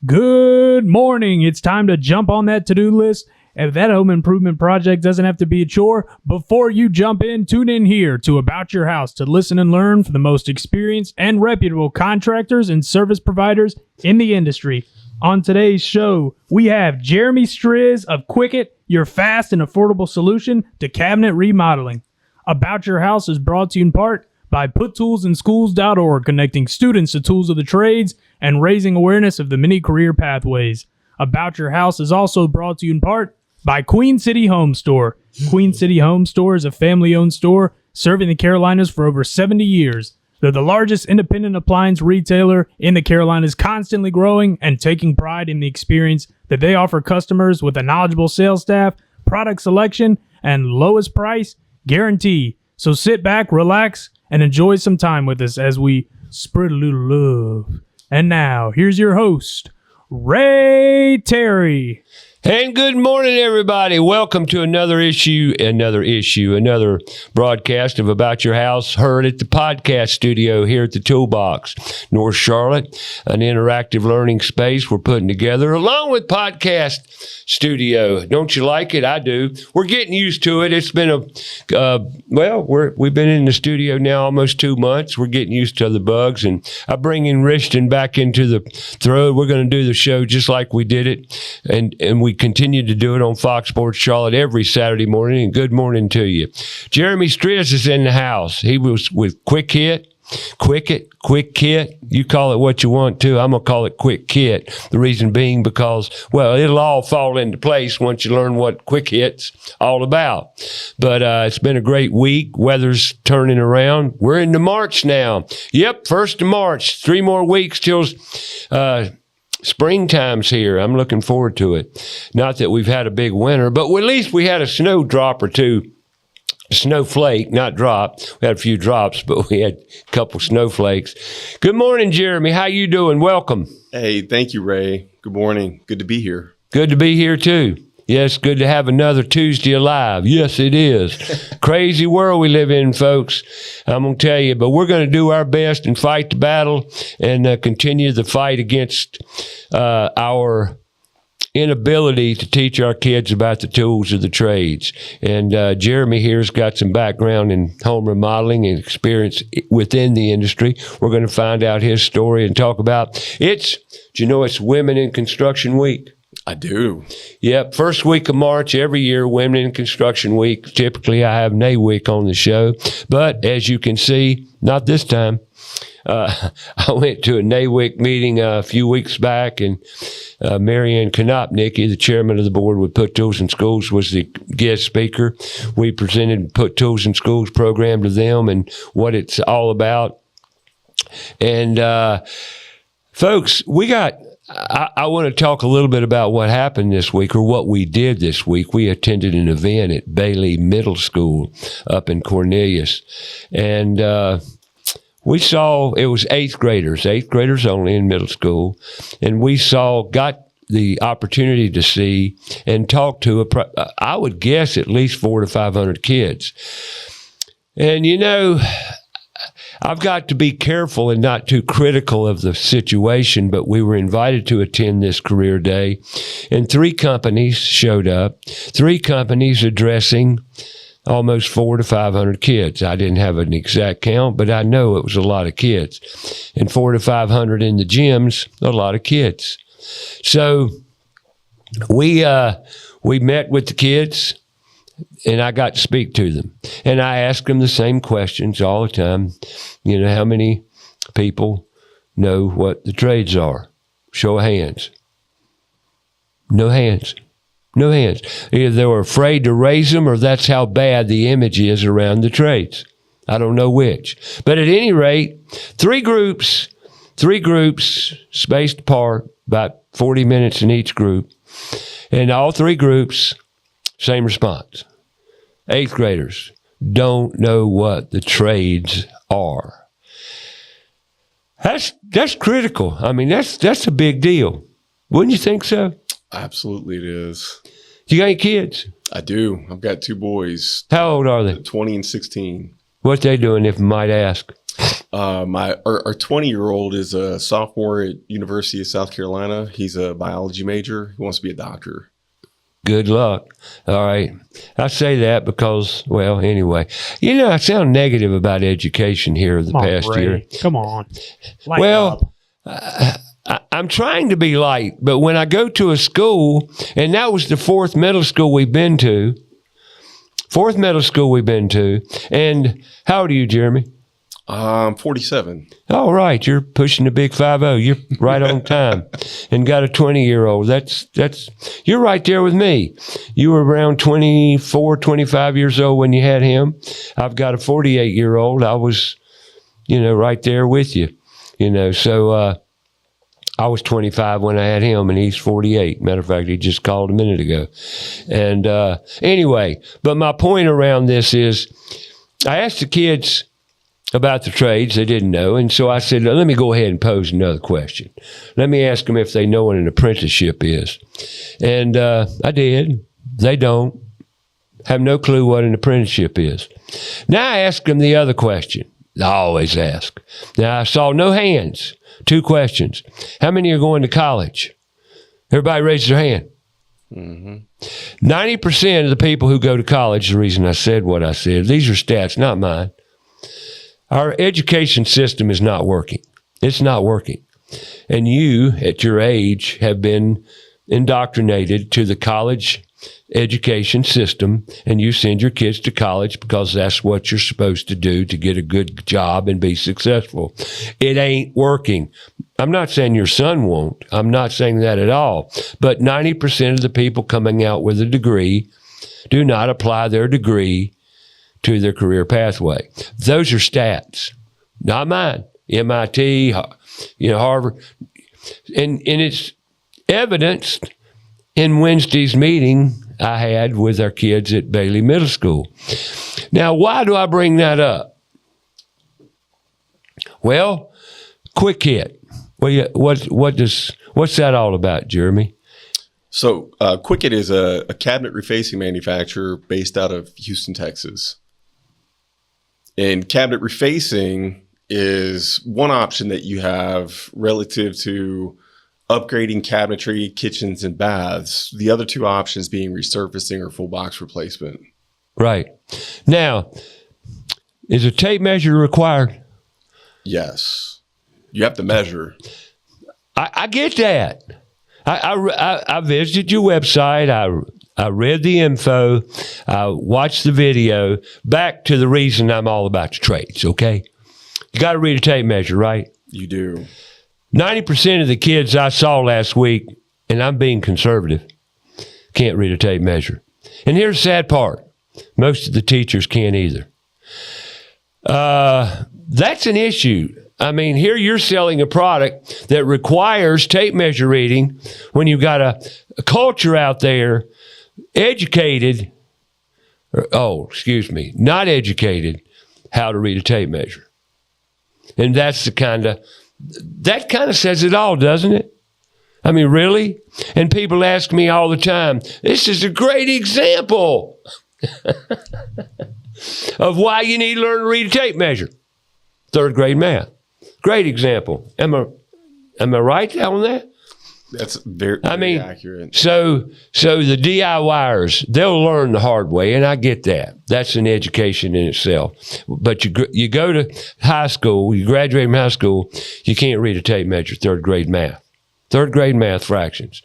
Good morning. It's time to jump on that to-do list. If that home improvement project doesn't have to be a chore, before you jump in, tune in here to About Your House to listen and learn from the most experienced and reputable contractors and service providers in the industry. On today's show, we have Jeremy Stritch of QuickKit, your fast and affordable solution to cabinet remodeling. About Your House is brought to you in part by PutToolsInSchools.org, connecting students to tools of the trades and raising awareness of the many career pathways. About Your House is also brought to you in part by Queen City Home Store. Queen City Home Store is a family-owned store serving the Carolinas for over 70 years. They're the largest independent appliance retailer in the Carolinas, constantly growing and taking pride in the experience that they offer customers with a knowledgeable sales staff, product selection, and lowest price guarantee. So sit back, relax, and enjoy some time with us as we spread a little love. And now, here's your host, Ray Terry. And good morning, everybody. Welcome to another broadcast of About Your House, heard at the podcast studio here at the Toolbox, North Charlotte, an interactive learning space we're putting together along with podcast studio. Don't you like it? I do. We're getting used to it. It's been we've been in the studio now almost 2 months. We're getting used to the bugs, and I bring in Richton back into the throw. We're going to do the show just like we did it, and we continue to do it on Fox Sports Charlotte every Saturday morning, and good morning to you. Jeremy Stritch is in the house. He was with QuickKit. You call it what you want to. I'm going to call it QuickKit. The reason being because, well, it'll all fall into place once you learn what QuickKit's all about. But it's been a great week. Weather's turning around. We're into March now. Yep, 1st of March. 3 more weeks till springtime's here. I'm looking forward to it. Not that we've had a big winter, but at least we had a snow drop or two. Snowflake, not drop. We had a few drops, but we had a couple snowflakes. Good morning, Jeremy. How you doing? Welcome. Hey, thank you, Ray. Good morning. Good to be here. Good to be here, too. Yes, good to have another Tuesday alive. Yes, it is. Crazy world we live in, folks. I'm going to tell you, but we're going to do our best and fight the battle and continue the fight against our inability to teach our kids about the tools of the trades. And Jeremy here's got some background in home remodeling and experience within the industry. We're going to find out his story and talk about it's Women in Construction Week. I do. Yep. First week of March every year, Women in Construction Week. Typically, I have NAWIC on the show. But as you can see, not this time. I went to a NAWIC meeting a few weeks back, and Marianne Konopnicki, the chairman of the board with Put Tools in Schools, was the guest speaker. We presented Put Tools in Schools program to them and what it's all about. And folks, I want to talk a little bit about what happened this week, or what we did this week. We attended an event at Bailey Middle School up in Cornelius, and we saw, it was eighth graders only in middle school, and we got the opportunity to see and talk to, I would guess, at least 400 to 500 kids. And I've got to be careful and not too critical of the situation, but we were invited to attend this career day, and 3 companies showed up, 3 companies addressing almost 400 to 500 kids. I didn't have an exact count, but I know it was a lot of kids. And 400 to 500 in the gyms, a lot of kids. So we met with the kids, and I got to speak to them. And I asked them the same questions all the time. How many people know what the trades are? Show of hands. No hands. No hands. Either they were afraid to raise them, or that's how bad the image is around the trades. I don't know which. But at any rate, 3 groups spaced apart, about 40 minutes in each group. And all 3 groups, same response. 8th graders don't know what the trades are. That's critical. I mean, that's a big deal. Wouldn't you think so? Absolutely it is. You got any kids? I do. I've got 2 boys. How old are they? 20 and 16. What they doing, if I might ask? Our 20-year-old is a sophomore at University of South Carolina. He's a biology major. He wants to be a doctor. Good luck. All right. I say that because, well, anyway, I sound negative about education here the Come on, past Ray. year. Come on. Lighten Well, up. I'm trying to be light, but when I go to a school, and that was the fourth middle school we've been to, and how old are you, Jeremy? I'm 47. All right, you're pushing the big 50. You're right on time, and got a 20-year-old. That's you're right there with me. You were around 24, 25 years old when you had him. I've got a 48-year-old. I was, right there with you. So I was 25 when I had him, and he's 48. Matter of fact, he just called a minute ago. And anyway, but my point around this is, I asked the kids about the trades. They didn't know. And so I said, let me go ahead and pose another question. Let me ask them if they know what an apprenticeship is. And I did. They don't. Have no clue what an apprenticeship is. Now I ask them the other question. I always ask. Now I saw no hands. 2 questions. How many are going to college? Everybody raises their hand. 90% of the people who go to college, the reason I said what I said, these are stats, not mine. Our education system is not working. It's not working. And you, at your age, have been indoctrinated to the college education system, and you send your kids to college because that's what you're supposed to do to get a good job and be successful. It ain't working. I'm not saying your son won't. I'm not saying that at all. But 90% of the people coming out with a degree do not apply their degree to their career pathway. Those are stats, not mine. MIT, Harvard. And it's evidenced in Wednesday's meeting I had with our kids at Bailey Middle School. Now, why do I bring that up? Well, QuickKit. What's that all about, Jeremy? So QuickKit is a cabinet refacing manufacturer based out of Houston, Texas. And cabinet refacing is one option that you have relative to upgrading cabinetry, kitchens, and baths. The other 2 options being resurfacing or full box replacement. Right. Now, is a tape measure required? Yes. You have to measure. I get that. I visited your website. I read the info. I watched the video. Back to the reason I'm all about the trades, okay? You got to read a tape measure, right? You do. 90% of the kids I saw last week, and I'm being conservative, can't read a tape measure. And here's the sad part. Most of the teachers can't either. That's an issue. I mean, here you're selling a product that requires tape measure reading when you've got a culture out there not educated how to read a tape measure. And that kind of says it all, doesn't it? I mean, really? And people ask me all the time, this is a great example of why you need to learn to read a tape measure. 3rd grade math. Great example. Am I right on that? That's very accurate. So the DIYers, they'll learn the hard way, and I get that. That's an education in itself. But you go to high school, you graduate from high school, you can't read a tape measure, 3rd grade math. 3rd grade math fractions.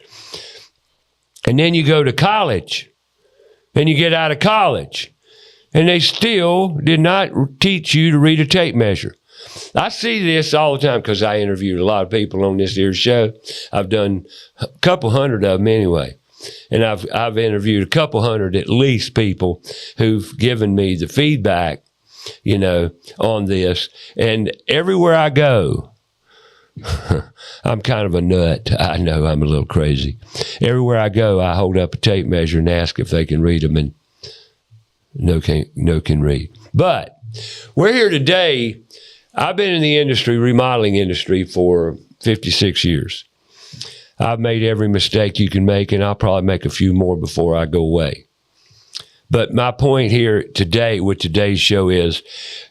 And then you go to college, and you get out of college, and they still did not teach you to read a tape measure. I see this all the time because I interviewed a lot of people on this here show. I've done a couple hundred of them anyway. And I've interviewed a couple hundred at least people who've given me the feedback, on this. And everywhere I go, I'm kind of a nut. I know I'm a little crazy. Everywhere I go, I hold up a tape measure and ask if they can read them, and no can read. But we're here today. I've been in the remodeling industry for 56 years. I've made every mistake you can make, and I'll probably make a few more before I go away. But my point here today with today's show is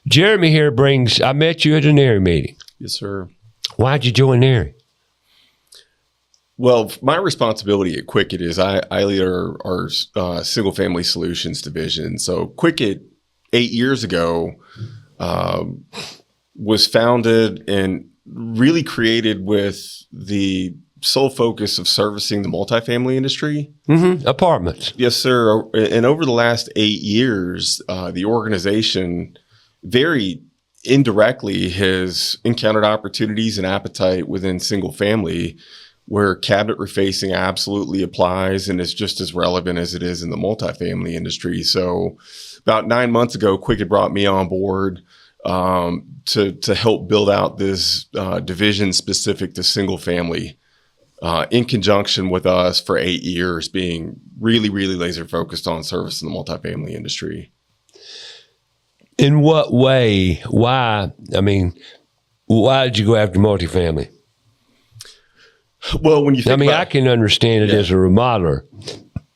Jeremy here I met you at an AIRI meeting. Yes, sir. Why'd you join AIRI? Well, my responsibility at QuickKit is I lead our single-family solutions division. So QuickKit 8 years ago was founded and really created with the sole focus of servicing the multifamily industry. Mm-hmm. Apartments. Yes, sir. And over the last 8 years, the organization very indirectly has encountered opportunities and appetite within single family where cabinet refacing absolutely applies and is just as relevant as it is in the multifamily industry. So about 9 months ago, QuickKit brought me on board to help build out this division specific to single family in conjunction with us for 8 years, being really, really laser focused on service in the multifamily industry. In what way? Why? I mean, why did you go after multifamily? Well, when you think I can understand it as a remodeler,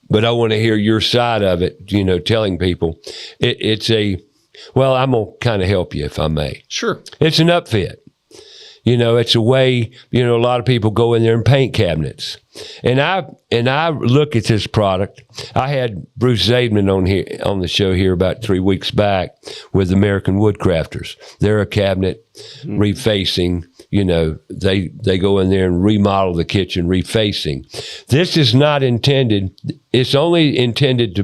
but I want to hear your side of it, telling people I'm going to kind of help you if I may. Sure. It's an upfit. It's a way, a lot of people go in there and paint cabinets. And I look at this product. I had Bruce Zaidman on the show here about 3 weeks back with American Woodcrafters. They're a cabinet refacing. They go in there and remodel the kitchen refacing. This is not intended. It's only intended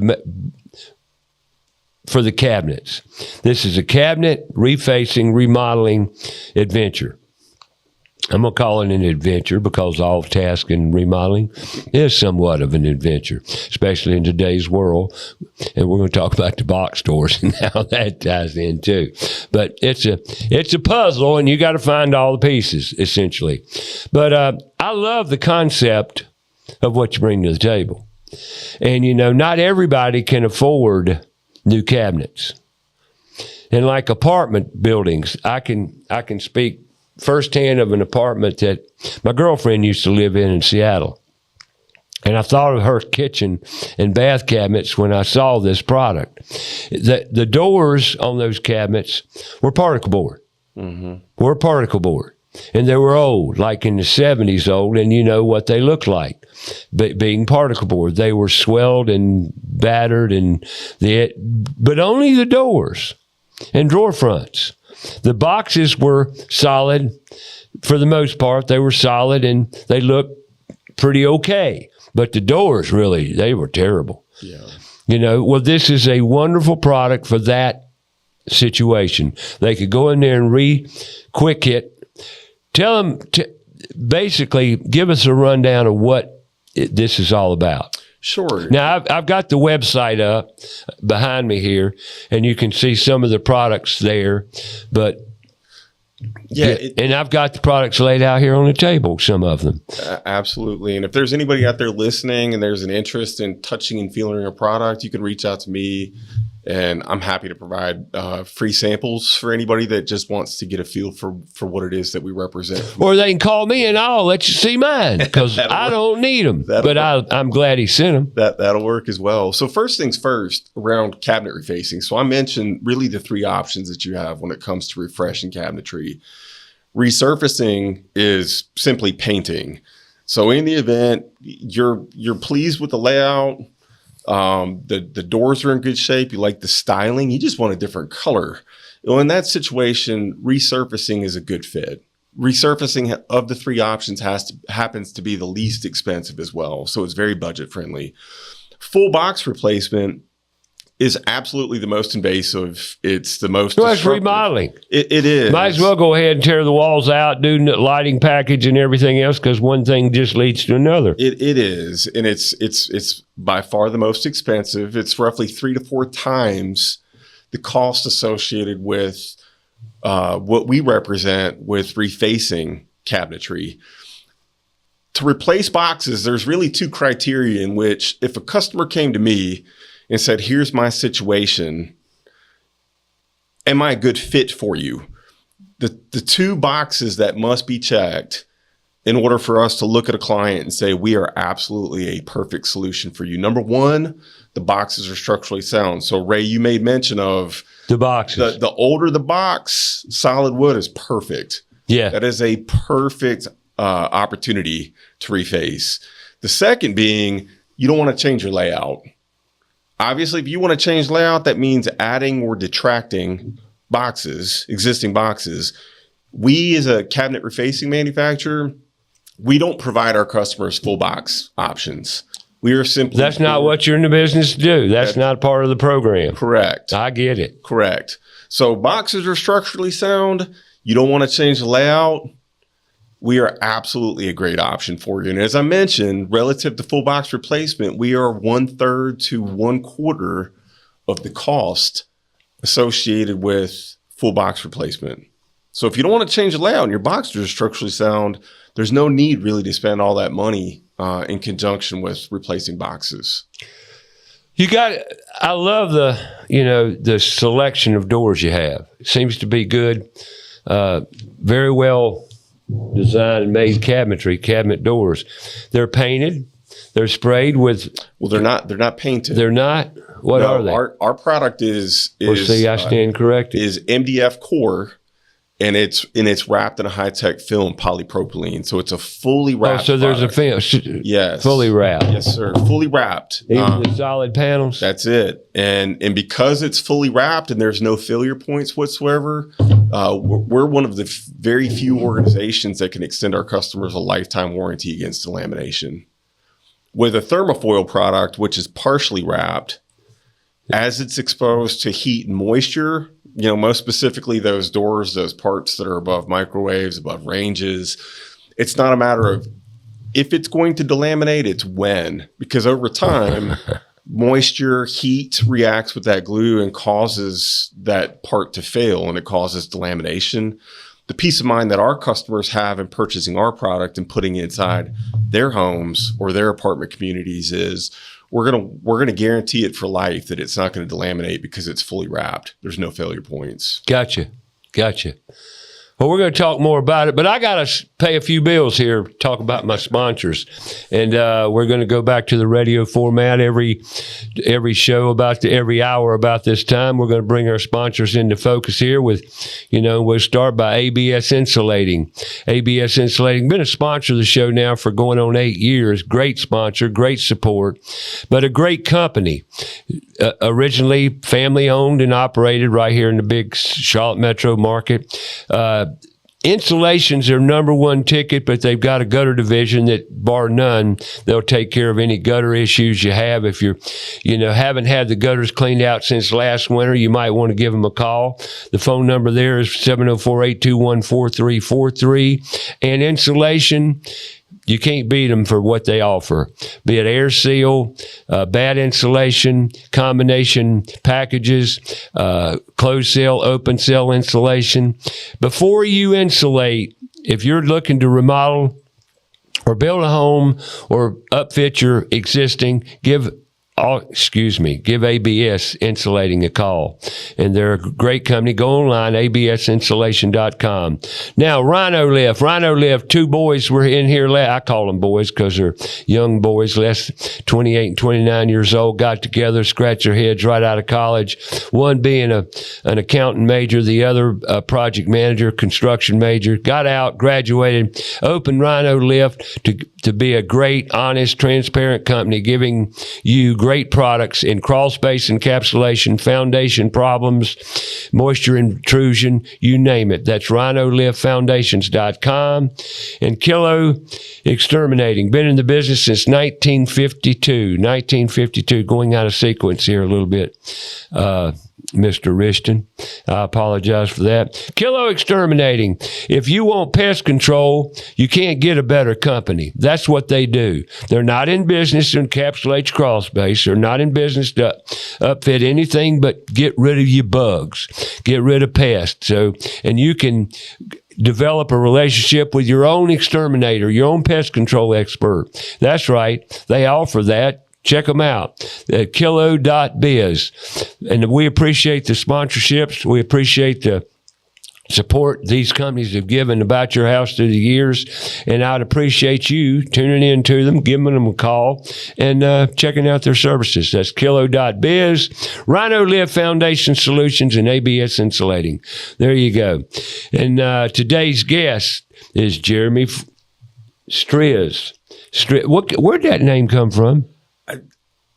for the cabinets. This is a cabinet refacing, remodeling adventure. I'm going to call it an adventure because all task and remodeling is somewhat of an adventure, especially in today's world. And we're going to talk about the box stores and how that ties in too. But it's a puzzle, and you got to find all the pieces, essentially. But I love the concept of what you bring to the table. And, not everybody can afford new cabinets. And like apartment buildings, I can speak firsthand of an apartment that my girlfriend used to live in Seattle. And I thought of her kitchen and bath cabinets when I saw this product. The doors on those cabinets were particle board. Mm-hmm. Were particle board. And they were old, like in the 70s old, and you know what they looked like. Being particle board, they were swelled and battered, but only the doors and drawer fronts. The boxes were solid for the most part. They were solid and they looked pretty okay. But the doors, really, they were terrible. Yeah. This is a wonderful product for that situation. They could go in there and QuickKit. Tell them, basically, give us a rundown of what this is all about. Sure. Now, I've got the website up behind me here, and you can see some of the products there. But and I've got the products laid out here on the table, some of them. Absolutely. And if there's anybody out there listening and there's an interest in touching and feeling a product, you can reach out to me. And I'm happy to provide free samples for anybody that just wants to get a feel for what it is that we represent. Or they can call me and I'll let you see mine because I don't need them. But I'm glad he sent them. That'll work as well. So first things first, around cabinet refacing. So I mentioned really the three options that you have when it comes to refreshing cabinetry. Resurfacing is simply painting. So in the event you're pleased with the layout, the doors are in good shape, you like the styling, you just want a different color. Well, in that situation, resurfacing is a good fit. Resurfacing of the three options happens to be the least expensive as well, so it's very budget friendly. Full box replacement is absolutely the most invasive. It's the most it's remodeling. It is. Might as well go ahead and tear the walls out, do the lighting package and everything else, because one thing just leads to another. It is, and it's by far the most expensive. It's roughly 3 to 4 times the cost associated with what we represent with refacing cabinetry. To replace boxes, there's really 2 criteria in which if a customer came to me and said, here's my situation, am I a good fit for you? The 2 boxes that must be checked in order for us to look at a client and say, we are absolutely a perfect solution for you. Number one, the boxes are structurally sound. So Ray, you made mention of the boxes. The older the box, solid wood is perfect. Yeah. That is a perfect opportunity to reface. The second being, you don't want to change your layout. Obviously, if you want to change layout, that means adding or detracting boxes, existing boxes. We, as a cabinet refacing manufacturer, we don't provide our customers full box options. We are simply... That's not what you're in the business to do. That's not part of the program. Correct. I get it. Correct. So boxes are structurally sound. You don't want to change the layout. We are absolutely a great option for you. And as I mentioned, relative to full box replacement, we are 1/3 to 1/4 of the cost associated with full box replacement. So if you don't want to change the layout and your boxes are structurally sound, there's no need really to spend all that money in conjunction with replacing boxes. I love the selection of doors you have. It seems to be good. Very well designed and made cabinet doors. They're painted. They're sprayed with. Well, they're not painted. They're not. What No, are they? Our product is I stand corrected. Is MDF core, and it's wrapped in a high-tech film, polypropylene. So it's a fully wrapped. So there's product. a film. Yes. Fully wrapped. Yes, sir. Fully wrapped. Even the solid panels. That's it. And because it's fully wrapped and there's no failure points whatsoever, we're one of the very few organizations that can extend our customers a lifetime warranty against delamination. With a thermofoil product, which is partially wrapped, as it's exposed to heat and moisture, most specifically those doors, those parts that are above microwaves, above ranges, it's not a matter of if it's going to delaminate, it's when. Because over time, moisture, heat reacts with that glue and causes that part to fail, and it causes delamination. The peace of mind that our customers have in purchasing our product and putting it inside their homes or their apartment communities is we're gonna guarantee it for life that it's not going to delaminate because it's fully wrapped. There's no failure points. Gotcha. Well, we're going to talk more about it, but I got to pay a few bills here, talk about my sponsors. And we're going to go back to the radio format every show every hour about this time. We're going to bring our sponsors into focus here with, we'll start by ABS Insulating. ABS Insulating, been a sponsor of the show now for going on 8 years. Great sponsor, great support, but a great company. Originally family owned and operated right here in the big Charlotte metro market. Insulation's their number one ticket, but they've got a gutter division that, bar none, they'll take care of any gutter issues you have. If you're, haven't had the gutters cleaned out since last winter, you might want to give them a call. The phone number there is 704-821-4343. And insulation, you can't beat them for what they offer, be it air seal, bad insulation, combination packages, closed cell, open cell insulation. Before you insulate, if you're looking to remodel or build a home or upfit your existing, give ABS Insulating a call. And they're a great company. Go online, absinsulation.com. Now, Rhino Lift, two boys were in here. I call them boys because they're young boys, less 28 and 29 years old, got together, scratched their heads right out of college. One being an accountant major, the other a project manager, construction major. Got out, graduated, opened Rhino Lift to be a great, honest, transparent company, giving you great products in crawl space encapsulation, foundation problems, moisture intrusion, you name it. That's rhinoliftfoundations.com. And Kilo Exterminating, been in the business since 1952, going out of sequence here a little bit. Mr. Rishton, I apologize for that. Kilo Exterminating. If you want pest control, you can't get a better company. That's what they do. They're not in business to encapsulate your crawl space. They're not in business to upfit anything but get rid of your bugs, get rid of pests. And you can develop a relationship with your own exterminator, your own pest control expert. That's right. They offer that. Check them out at kilo.biz. And we appreciate the sponsorships. We appreciate the support these companies have given about your house through the years. And I'd appreciate you tuning in to them, giving them a call, and checking out their services. That's Kilo.biz, Rhino Lift Foundation Solutions, and ABS Insulating. There you go. And today's guest is Jeremy Stritch. Where'd that name come from?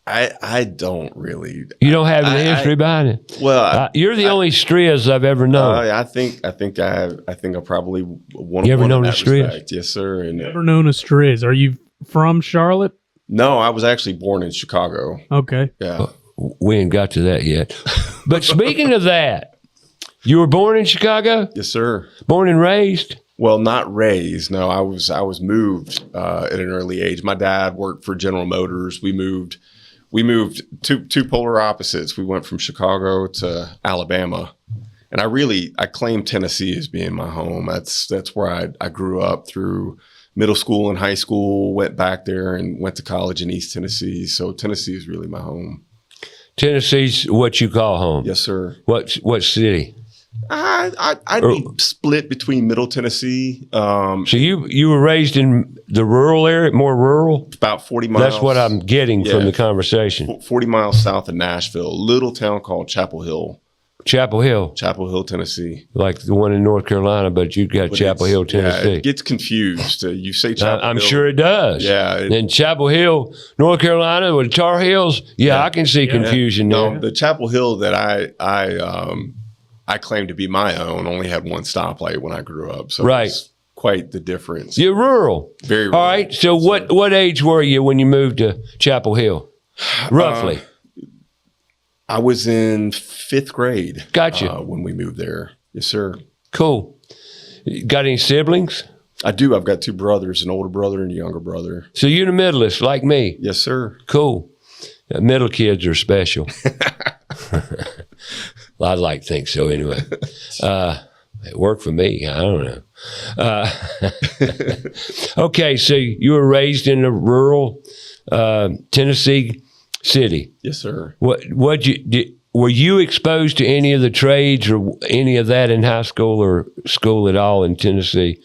I don't really. You don't have the history behind it. Well, you're the only Stritch I've ever known. I think I probably one. You ever one known in a that Stritch? respect. Yes, sir. And Never known a Stritch. Are you from Charlotte? no, I was actually born in Chicago. Okay. Yeah. We ain't got to that yet. But speaking of that, you were born in Chicago? Yes, sir. Born and raised? Well, not raised. No, I was moved at an early age. My dad worked for General Motors. We moved two polar opposites. We went from Chicago to Alabama, and I claim Tennessee as being my home. That's where I grew up through middle school and high school. Went back there and went to college in East Tennessee. So Tennessee is really my home. Tennessee's what you call home? Yes, sir. What city? I'd be split between Middle Tennessee. So you were raised in the rural area, more rural? About 40 miles. That's what I'm getting from the conversation. 40 miles south of Nashville, a little town called Chapel Hill. Chapel Hill, Tennessee. like the one in North Carolina, but you got Chapel Hill, Tennessee. Yeah, it gets confused. You say Chapel Hill. I'm sure it does. Yeah. And Chapel Hill, North Carolina, with Tar Heels. Yeah, I can see confusion there. No, the Chapel Hill that I claim to be my own only had one stoplight when I grew up. So it's quite the difference. You're rural. Very rural. All right. So what age were you when you moved to Chapel Hill? Roughly. I was in 5th grade. Gotcha. When we moved there. Yes, sir. Cool. Got any siblings? I do. I've got 2 brothers, an older brother and a younger brother. So you're the middleist, like me? Yes, sir. Cool. Middle kids are special. Well, I'd like to think so anyway. It worked for me. I don't know. Okay, so you were raised in a rural Tennessee city. Yes, sir. Were you exposed to any of the trades or any of that in high school or school at all in Tennessee?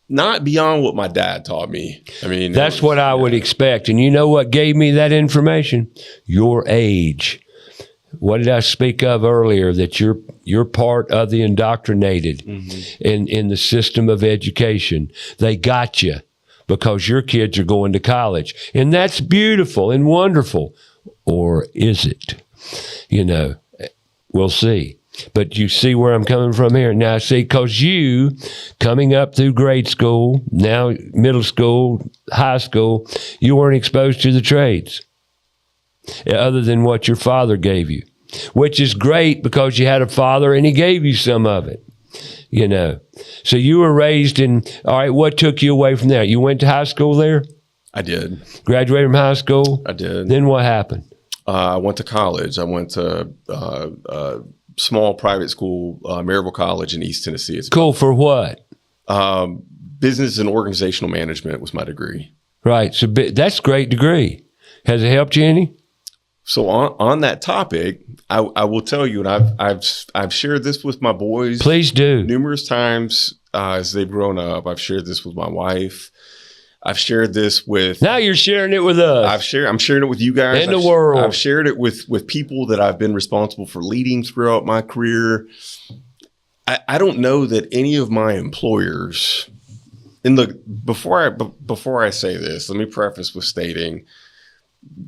Not beyond what my dad taught me. I mean, that's what I would expect. And you know what gave me that information? Your age. What did I speak of earlier? That you're part of the indoctrinated in the system of education. They got you because your kids are going to college. And that's beautiful and wonderful. Or is it? You know, we'll see. But you see where I'm coming from here. Now, see, because you, coming up through grade school, now middle school, high school, you weren't exposed to the trades other than what your father gave you, which is great because you had a father and he gave you some of it, you know. So you were raised in, all right, what took you away from there? You went to high school there? I did. Graduated from high school? I did. Then what happened? I went to college. I went to small private school, Maryville College in East Tennessee. It's cool. For what? Business and organizational management was my degree. Right. So that's a great degree. Has it helped you any? So on that topic, I will tell you, and I've shared this with my boys. Please do. Numerous times as they've grown up. I've shared this with my wife. I've shared this with. Now you're sharing it with us. I'm sharing it with you guys. In the world. I've shared it with people that I've been responsible for leading throughout my career. I don't know that any of my employers. Before I say this, let me preface with stating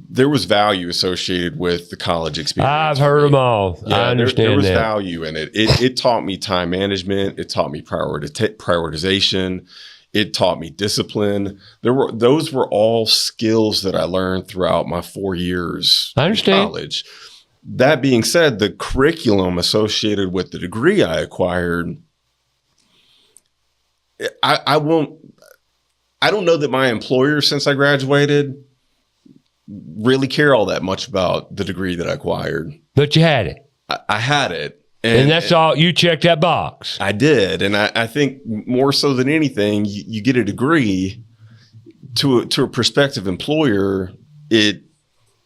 there was value associated with the college experience. I've heard them all. Yeah, I understand there was that. value in it. It taught me time management. It taught me prioritization. It taught me discipline. Those were all skills that I learned throughout my 4 years in college. That being said, the curriculum associated with the degree I acquired, I don't know that my employer, since I graduated, really care all that much about the degree that I acquired. But you had it. I had it. And that's all, you checked that box. I did. And I think more so than anything, you get a degree to a prospective employer, it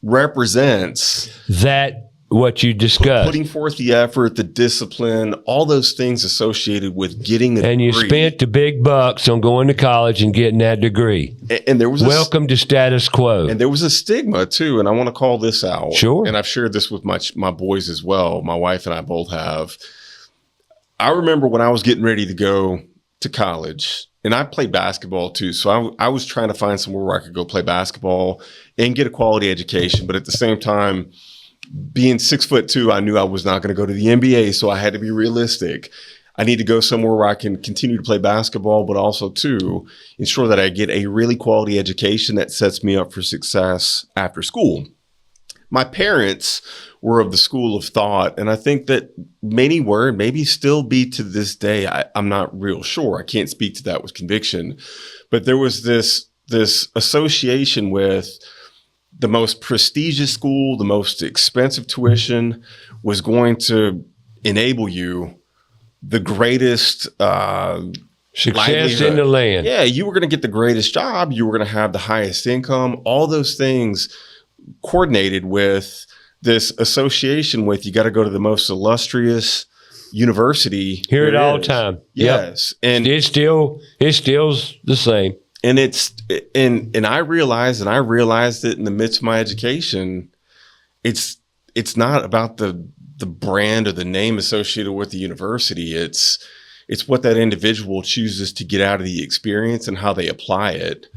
represents that what you discussed. Putting forth the effort, the discipline, all those things associated with getting a and degree. you spent the big bucks on going to college and getting that degree. And there was welcome to status quo. And there was a stigma too, and I want to call this out. Sure. And I've shared this with my boys as well. My wife and I both have. I remember when I was getting ready to go to college, and I played basketball too. So I was trying to find somewhere where I could go play basketball and get a quality education. But at the same time, being 6'2", I knew I was not going to go to the NBA. So I had to be realistic. I need to go somewhere where I can continue to play basketball, but also to ensure that I get a really quality education that sets me up for success after school. My parents were of the school of thought, and I think that many were, and maybe still be to this day. I'm not real sure. I can't speak to that with conviction, but there was this association with the most prestigious school, the most expensive tuition was going to enable you the greatest success in the land. Yeah, you were going to get the greatest job. You were going to have the highest income. All those things coordinated with this association with you got to go to the most illustrious university. Hear it all the time. Yes. Yep. And it's still the same. And I realized it in the midst of my education, it's not about the brand or the name associated with the university. It's what that individual chooses to get out of the experience and how they apply it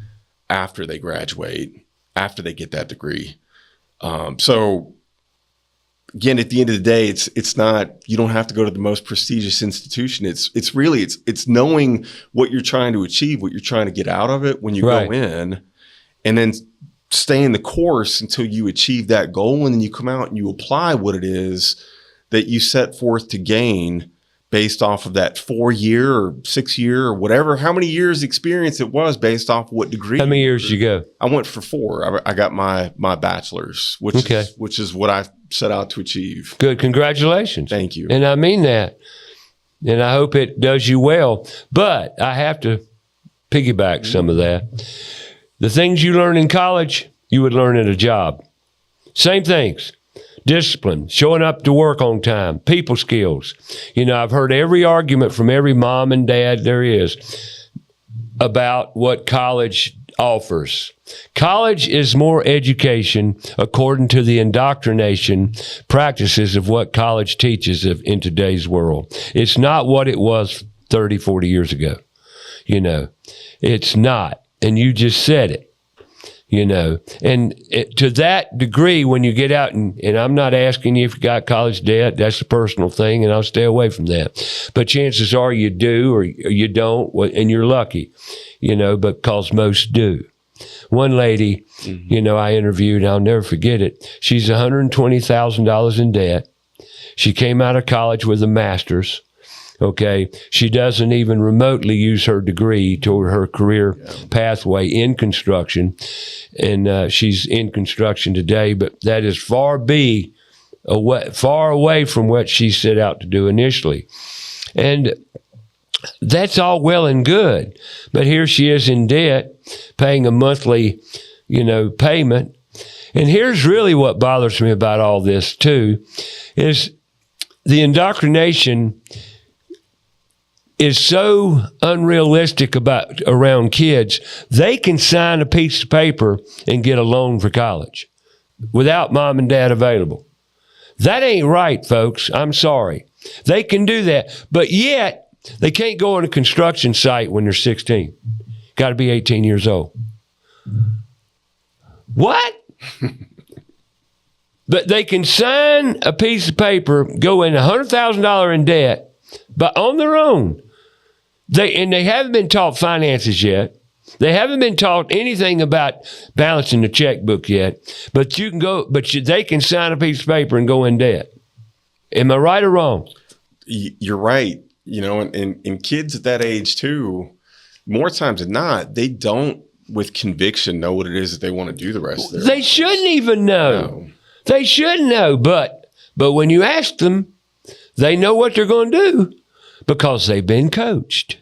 after they graduate, after they get that degree. So again, at the end of the day, it's not, you don't have to go to the most prestigious institution. It's really knowing what you're trying to achieve, what you're trying to get out of it when you go in, and then staying the course until you achieve that goal. And then you come out and you apply what it is that you set forth to gain based off of that 4-year or 6-year or whatever, how many years experience it was based off what degree. How many years did you go? I went for 4. I got my bachelor's, which is what I set out to achieve. Good. Congratulations. Thank you. And I mean that. And I hope it does you well. But I have to piggyback some of that. The things you learn in college, you would learn at a job. Same things. Discipline, showing up to work on time, people skills. I've heard every argument from every mom and dad there is about what college offers. College is more education according to the indoctrination practices of what college teaches in today's world. It's not what it was 30, 40 years ago. It's not. And you just said it. To that degree, when you get out, and I'm not asking you if you got college debt, that's a personal thing, and I'll stay away from that. But chances are you do or you don't, and you're lucky, because most do. One lady, I interviewed, and I'll never forget it. She's $120,000 in debt. She came out of college with a master's. Okay. She doesn't even remotely use her degree toward her career pathway in construction. And she's in construction today, but that is far away from what she set out to do initially. And that's all well and good. But here she is in debt, paying a monthly, payment. And here's really what bothers me about all this too, is the indoctrination is so unrealistic around kids. They can sign a piece of paper and get a loan for college without mom and dad available. That ain't right, folks. I'm sorry. They can do that, but yet they can't go on a construction site when they're 16. Got to be 18 years old. What? But they can sign a piece of paper, go in $100,000 in debt, but on their own. They haven't been taught finances yet. They haven't been taught anything about balancing the checkbook yet. But they can sign a piece of paper and go in debt. Am I right or wrong? You're right. And kids at that age too, more times than not, they don't, with conviction, know what it is that they want to do the rest of their life. They shouldn't even know. No. They shouldn't know. But when you ask them, they know what they're going to do. Because they've been coached.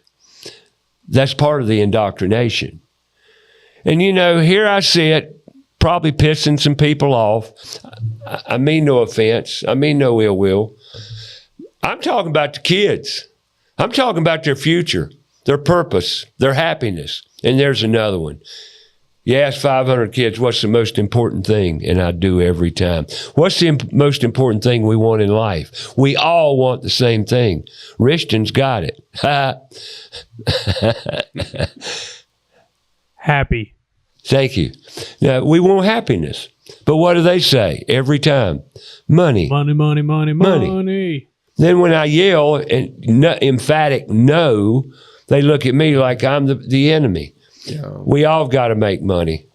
That's part of the indoctrination. And here I sit, probably pissing some people off. I mean no offense. I mean no ill will. I'm talking about the kids. I'm talking about their future, their purpose, their happiness. And there's another one. You ask 500 kids, what's the most important thing? And I do every time. What's the most important thing we want in life? We all want the same thing. Richton's got it. Happy. Thank you. Now, we want happiness. But what do they say every time? Money. Money, money, money, Money. money. Then when I yell and emphatic no, they look at me like I'm the enemy. Yeah. We all got to make money.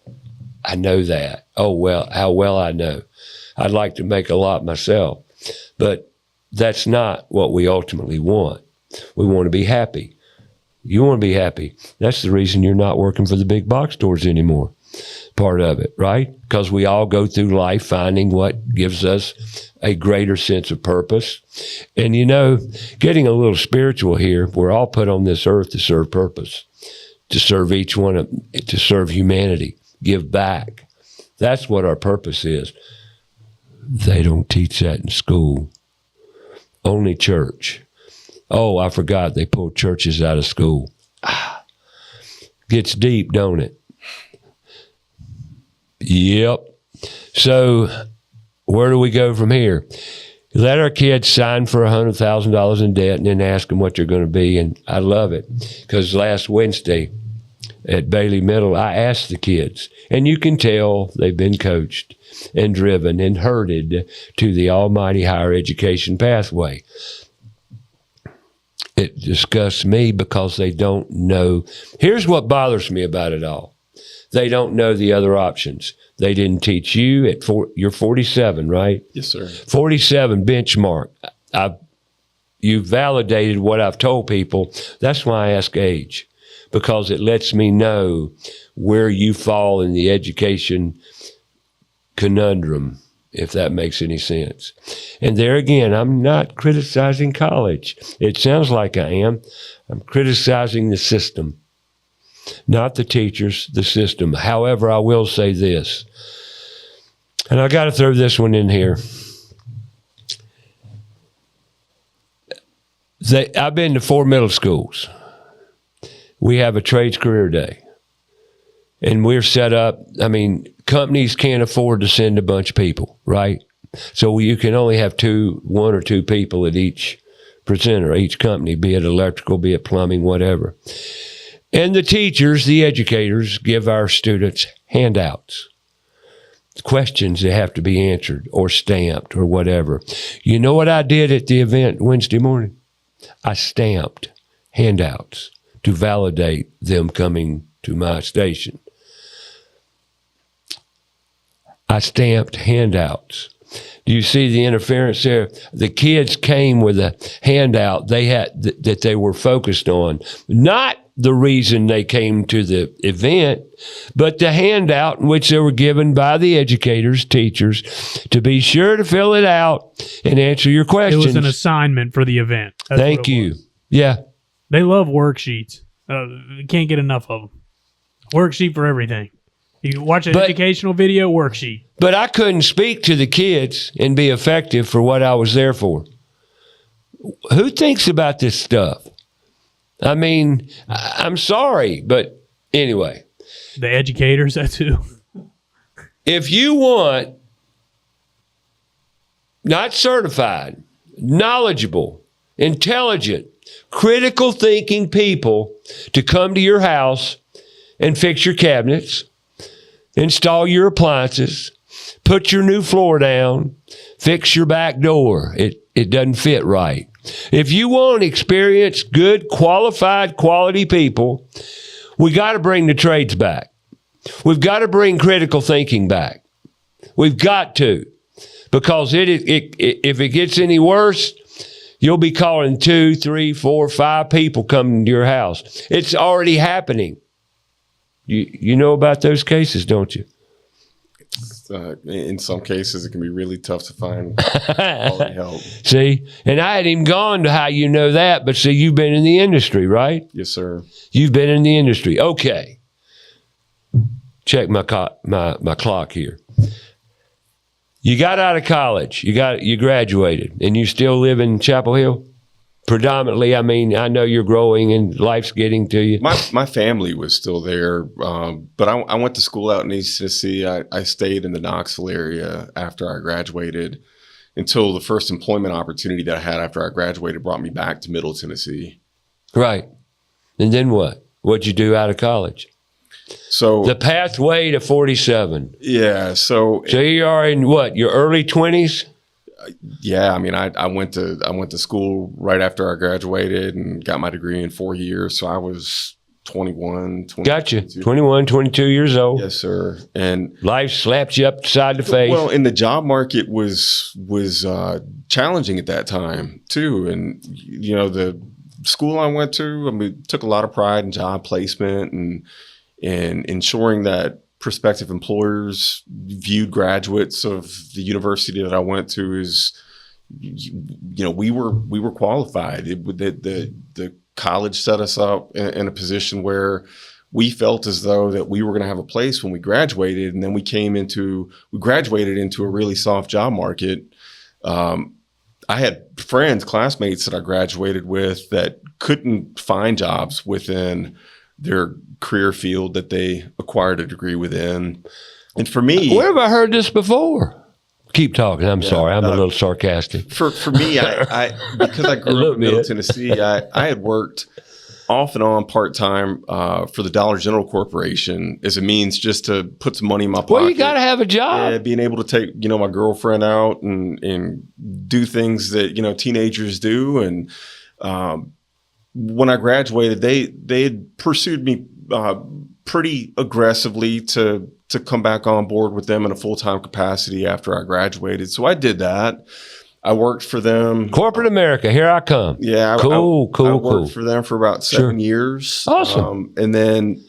I know that. Oh, well, how well I know. I'd like to make a lot myself. But that's not what we ultimately want. We want to be happy. You want to be happy. That's the reason you're not working for the big box stores anymore. Part of it, right? Because we all go through life finding what gives us a greater sense of purpose. And, you know, getting a little spiritual here, we're all put on this earth to serve purpose, to serve each one, to serve humanity, give back. That's what our purpose is. They don't teach that in school. Only church. Oh, I forgot they pulled churches out of school. Gets deep, don't it? Yep. So where do we go from here? Let our kids sign for $100,000 in debt and then ask them what they're going to be. And I love it because last Wednesday at Bailey Middle, I asked the kids, and you can tell they've been coached and driven and herded to the almighty higher education pathway. It disgusts me because they don't know. Here's what bothers me about it all. They don't know the other options. They didn't teach you at you're 47, right? Yes, sir. 47 benchmark. You validated what I've told people. That's why I ask age, because it lets me know where you fall in the education conundrum, if that makes any sense. And there again, I'm not criticizing college. It sounds like I am. I'm criticizing the system. Not the teachers, the system. However, I will say this, and I got to throw this one in here. I've been to 4 middle schools. We have a trades career day, and we're set up. I mean, companies can't afford to send a bunch of people, right? So you can only have 1 or 2 people at each presenter, each company, be it electrical, be it plumbing, whatever. And the teachers, the educators, give our students handouts, questions that have to be answered or stamped or whatever. You know what I did at the event Wednesday morning? I stamped handouts to validate them coming to my station. I stamped handouts. Do you see the interference there? The kids came with a handout they had that they were focused on. Not the reason they came to the event, but the handout in which they were given by the educators, teachers, to be sure to fill it out and answer your questions. It was an assignment for the event. That's Thank you. Yeah. They love worksheets. Can't get enough of them. Worksheet for everything. You watch an educational video, worksheet. But I couldn't speak to the kids and be effective for what I was there for. Who thinks about this stuff? I mean, I'm sorry, but anyway. The educators, that's who. If you want not certified, knowledgeable, intelligent, critical thinking people to come to your house and fix your cabinets, install your appliances, put your new floor down, fix your back door. It doesn't fit right. If you want experienced, good, qualified, quality people, we got to bring the trades back. We've got to bring critical thinking back. We've got to, because if it gets any worse, you'll be calling 2, 3, 4, 5 people coming to your house. It's already happening. You know about those cases, don't you? In some cases, it can be really tough to find quality help. See, and I hadn't even gone to how you know that, but see, you've been in the industry, right? Yes, sir. You've been in the industry. Okay. check my clock here. You got out of college. You graduated, and you still live in Chapel Hill? Predominantly, I mean, I know you're growing and life's getting to you. My family was still there, but I went to school out in East Tennessee. I stayed in the Knoxville area after I graduated until the first employment opportunity that I had after I graduated brought me back to Middle Tennessee. Right. And then what? What'd you do out of college? So the pathway to 47. Yeah. So you are in what, your early 20s? Yeah, I mean, I went to school right after I graduated and got my degree in 4 years. So I was 21. Gotcha. 21, 22 years old. Yes, sir. And life slapped you upside the face. Well, and the job market was challenging at that time too. And you know, the school I went to, I mean, took a lot of pride in job placement and ensuring that prospective employers viewed graduates of the university that I went to as, you know, we were qualified. The college set us up in a position where we felt as though that we were going to have a place when we graduated, and then we graduated into a really soft job market. I had friends, classmates that I graduated with that couldn't find jobs within their career field that they acquired a degree within. And for me, where have I heard this before? Keep talking. I'm sorry. I'm a little sarcastic. For me, I because I grew up in Middle Tennessee, I had worked off and on part-time for the Dollar General Corporation as a means just to put some money in my pocket. Well, you got to have a job. Yeah, being able to take, you know, my girlfriend out and do things that, you know, teenagers do. And when I graduated, they had pursued me pretty aggressively to come back on board with them in a full-time capacity after I graduated. So I did that. I worked for them. Corporate America, here I come. Yeah. I worked for them for about 7 years. Awesome. And then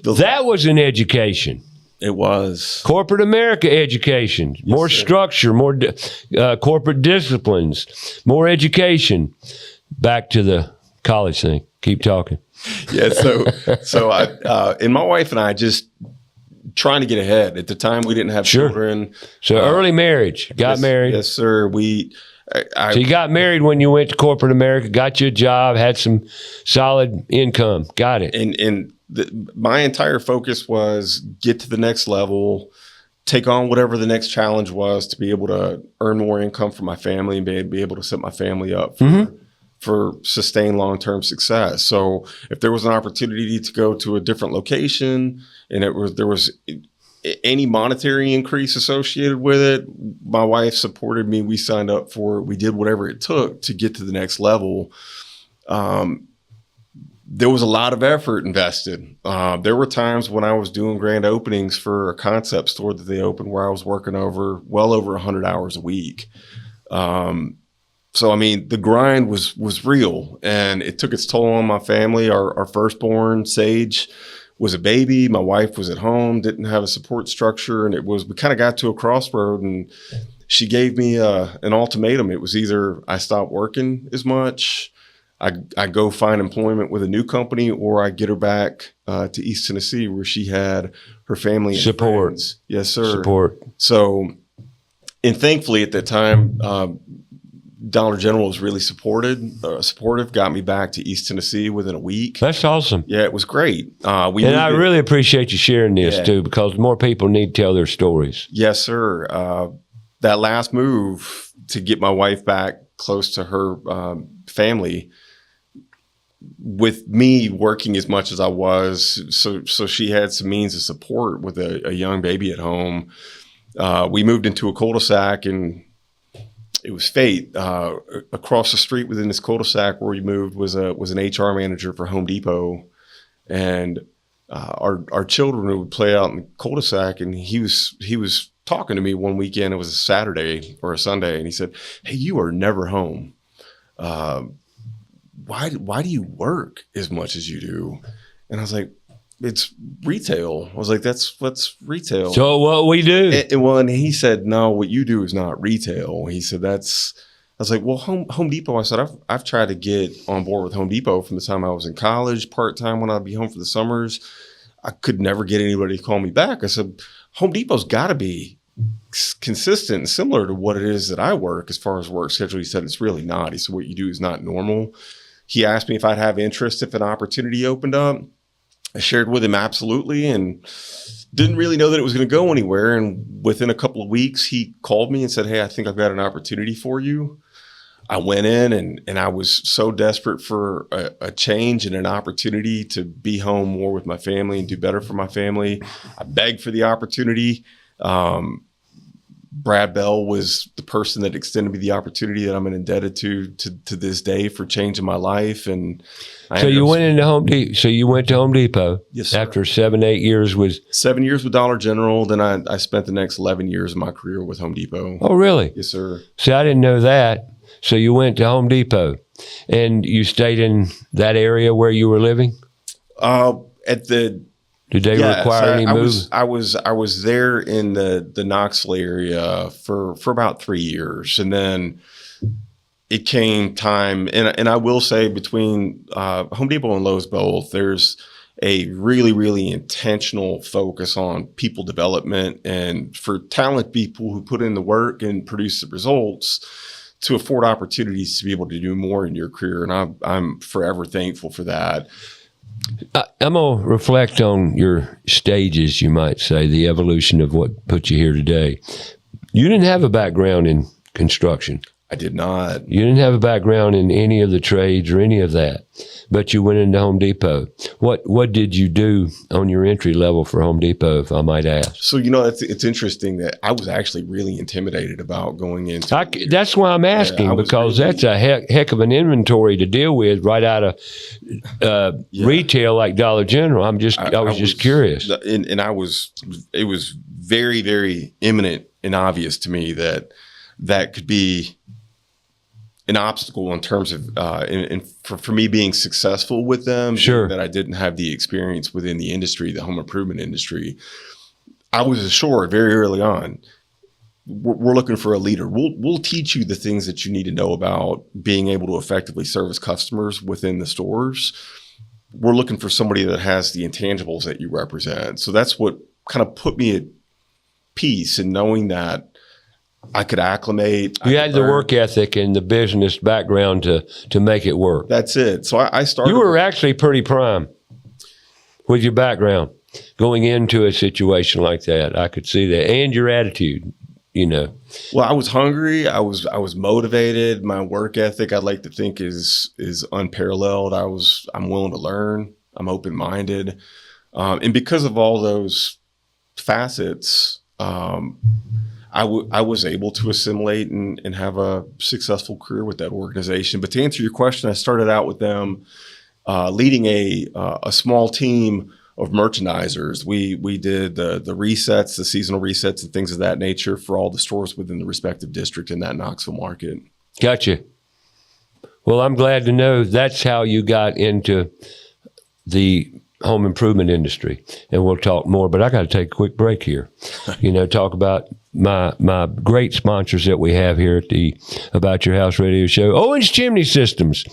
that was an education. It was. Corporate America education, yes, more structure, more corporate disciplines, more education. Back to the college thing. Keep talking. Yeah. So I and my wife and I just trying to get ahead. At the time, we didn't have children. So early marriage. Got married. Yes, sir. So you got married when you went to corporate America, got you a job, had some solid income. Got it. And my entire focus was get to the next level, take on whatever the next challenge was to be able to earn more income for my family and be able to set my family up for sustained long-term success. So if there was an opportunity to go to a different location and there was any monetary increase associated with it, my wife supported me. We signed up for it. We did whatever it took to get to the next level. There was a lot of effort invested. There were times when I was doing grand openings for a concept store that they opened where I was working well over 100 hours a week. So, I mean, the grind was real, and it took its toll on my family. Our firstborn, Sage, was a baby. My wife was at home, didn't have a support structure, and we kind of got to a crossroad, and she gave me an ultimatum. It was either I stop working as much, I go find employment with a new company, or I get her back to East Tennessee where she had her family and support. Friends. Yes, sir. Support. So, and thankfully at that time, Dollar General was really supportive, got me back to East Tennessee within a week. That's awesome. Yeah, it was great. I really appreciate you sharing this too, because more people need to tell their stories. Yes, sir. That last move to get my wife back close to her family, with me working as much as I was, so she had some means of support with a young baby at home. We moved into a cul-de-sac, and it was fate. Across the street within this cul-de-sac where we moved was an HR manager for Home Depot, and our children would play out in the cul-de-sac, and he was talking to me one weekend. It was a Saturday or a Sunday, and he said, "Hey, you are never home. Why do you work as much as you do?" And I was like, "It's retail." I was like, that's retail. So what we do? And he said, "No, what you do is not retail." He said, I was like, "Well, Home Depot." I said, I've tried to get on board with Home Depot from the time I was in college, part-time when I'd be home for the summers. I could never get anybody to call me back. I said, Home Depot's got to be consistent and similar to what it is that I work as far as work schedule. He said, it's really not. He said, what you do is not normal. He asked me if I'd have interest if an opportunity opened up. I shared with him absolutely, and didn't really know that it was going to go anywhere. And within a couple of weeks, he called me and said, hey, I think I've got an opportunity for you. I went in and I was so desperate for a change and an opportunity to be home more with my family and do better for my family. I begged for the opportunity. Brad Bell was the person that extended me the opportunity that I'm indebted to this day for changing my life. And so you went into Home Depot. So you went to Home Depot. Yes, sir. After 7-8 years with 7 years with Dollar General. Then I spent the next 11 years of my career with Home Depot. Oh, really? Yes, sir. See, I didn't know that. So you went to Home Depot, and you stayed in that area where you were living? Did they require any move? I was there in the Knoxville area for about 3 years, and then it came time. And I will say, between Home Depot and Lowe's both, there's a really, really intentional focus on people development and for talented people who put in the work and produce the results to afford opportunities to be able to do more in your career. And I'm forever thankful for that. I'm going to reflect on your stages, you might say, the evolution of what put you here today. You didn't have a background in construction. I did not. You didn't have a background in any of the trades or any of that, but you went into Home Depot. What did you do on your entry level for Home Depot, if I might ask? So, it's interesting that I was actually really intimidated about going into. That's why I'm asking, because that's a heck of an inventory to deal with right out of retail like Dollar General. I was just curious. And it was very, very imminent and obvious to me that could be an obstacle in terms of for me being successful with them. Sure. That I didn't have the experience within the industry, the home improvement industry. I was assured very early on, we're looking for a leader. We'll teach you the things that you need to know about being able to effectively service customers within the stores. We're looking for somebody that has the intangibles that you represent. So that's what kind of put me at peace in knowing that I could acclimate. You had the work ethic and the business background to make it work. That's it. So I started. You were actually pretty prime with your background going into a situation like that. I could see that, and your attitude. Well, I was hungry. I was motivated. My work ethic, I'd like to think, is unparalleled. I'm willing to learn. I'm open-minded, and because of all those facets, I was able to assimilate and have a successful career with that organization. But to answer your question, I started out with them leading a small team of merchandisers. We did the resets, the seasonal resets and things of that nature for all the stores within the respective district in that Knoxville market. Gotcha. Well, I'm glad to know that's how you got into the home improvement industry, and we'll talk more, but I got to take a quick break here. Talk about my great sponsors that we have here at the About Your House radio show. Owens Chimney Systems.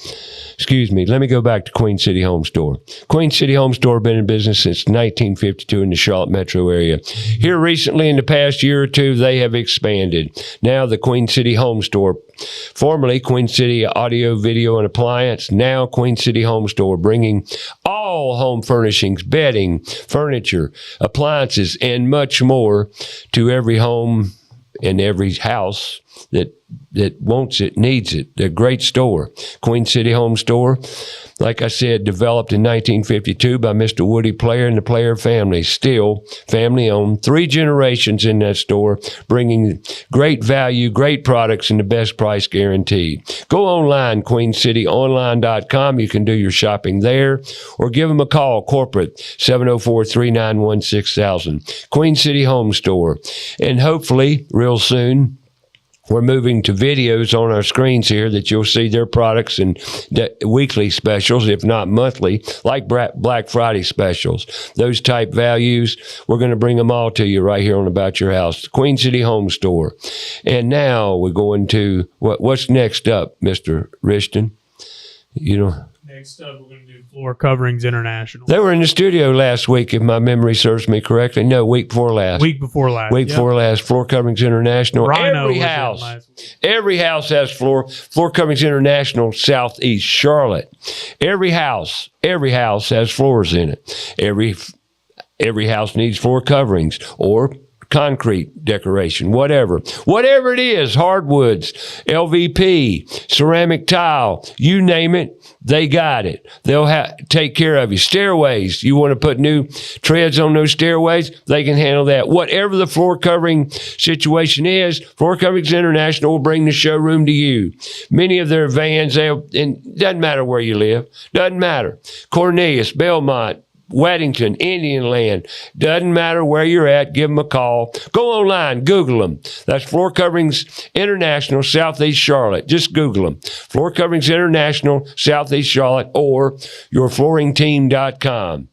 Excuse me. Let me go back to Queen City Home Store. Queen City Home Store been in business since 1952 in the Charlotte metro area. Here recently, in the past year or two, they have expanded. Now the Queen City Home Store, formerly Queen City Audio, Video, and Appliance, now Queen City Home Store, bringing all home furnishings, bedding, furniture, appliances, and much more to every home and every house that wants it, needs it. They're a great store. Queen City Home Store, like I said, developed in 1952 by Mr. Woody Player and the Player family. Still family owned. 3 generations in that store, bringing great value, great products, and the best price guaranteed. Go online, queencityonline.com. You can do your shopping there, or give them a call, corporate, 704-391-6000. Queen City Home Store. And hopefully, real soon, we're moving to videos on our screens here that you'll see their products and weekly specials, if not monthly, like Black Friday specials. Those type values, we're going to bring them all to you right here on About Your House, Queen City Home Store. And now we're going to, what's next up, Mr. Rishton? Next Next up, we're going to do Floor Coverings International. They were in the studio last week, if my memory serves me correctly. No, week before last. Week before last. Week before last. Floor Coverings International. Rhino Every was in house. last week. Every house has Floor Coverings International, Southeast Charlotte. Every house has floors in it. Every house needs floor coverings or concrete decoration, whatever it is, hardwoods, LVP, ceramic tile, you name it, they got it. They'll take care of you. Stairways, you want to put new treads on those stairways, they can handle that. Whatever the floor covering situation is, Floor Coverings International will bring the showroom to you. Many of their vans, and doesn't matter where you live, doesn't matter. Cornelius, Belmont, Weddington, Indian Land, doesn't matter where you're at, give them a call. Go online, Google them. That's Floor Coverings International, Southeast Charlotte. Just Google them. Floor Coverings International, Southeast Charlotte, or yourflooringteam.com.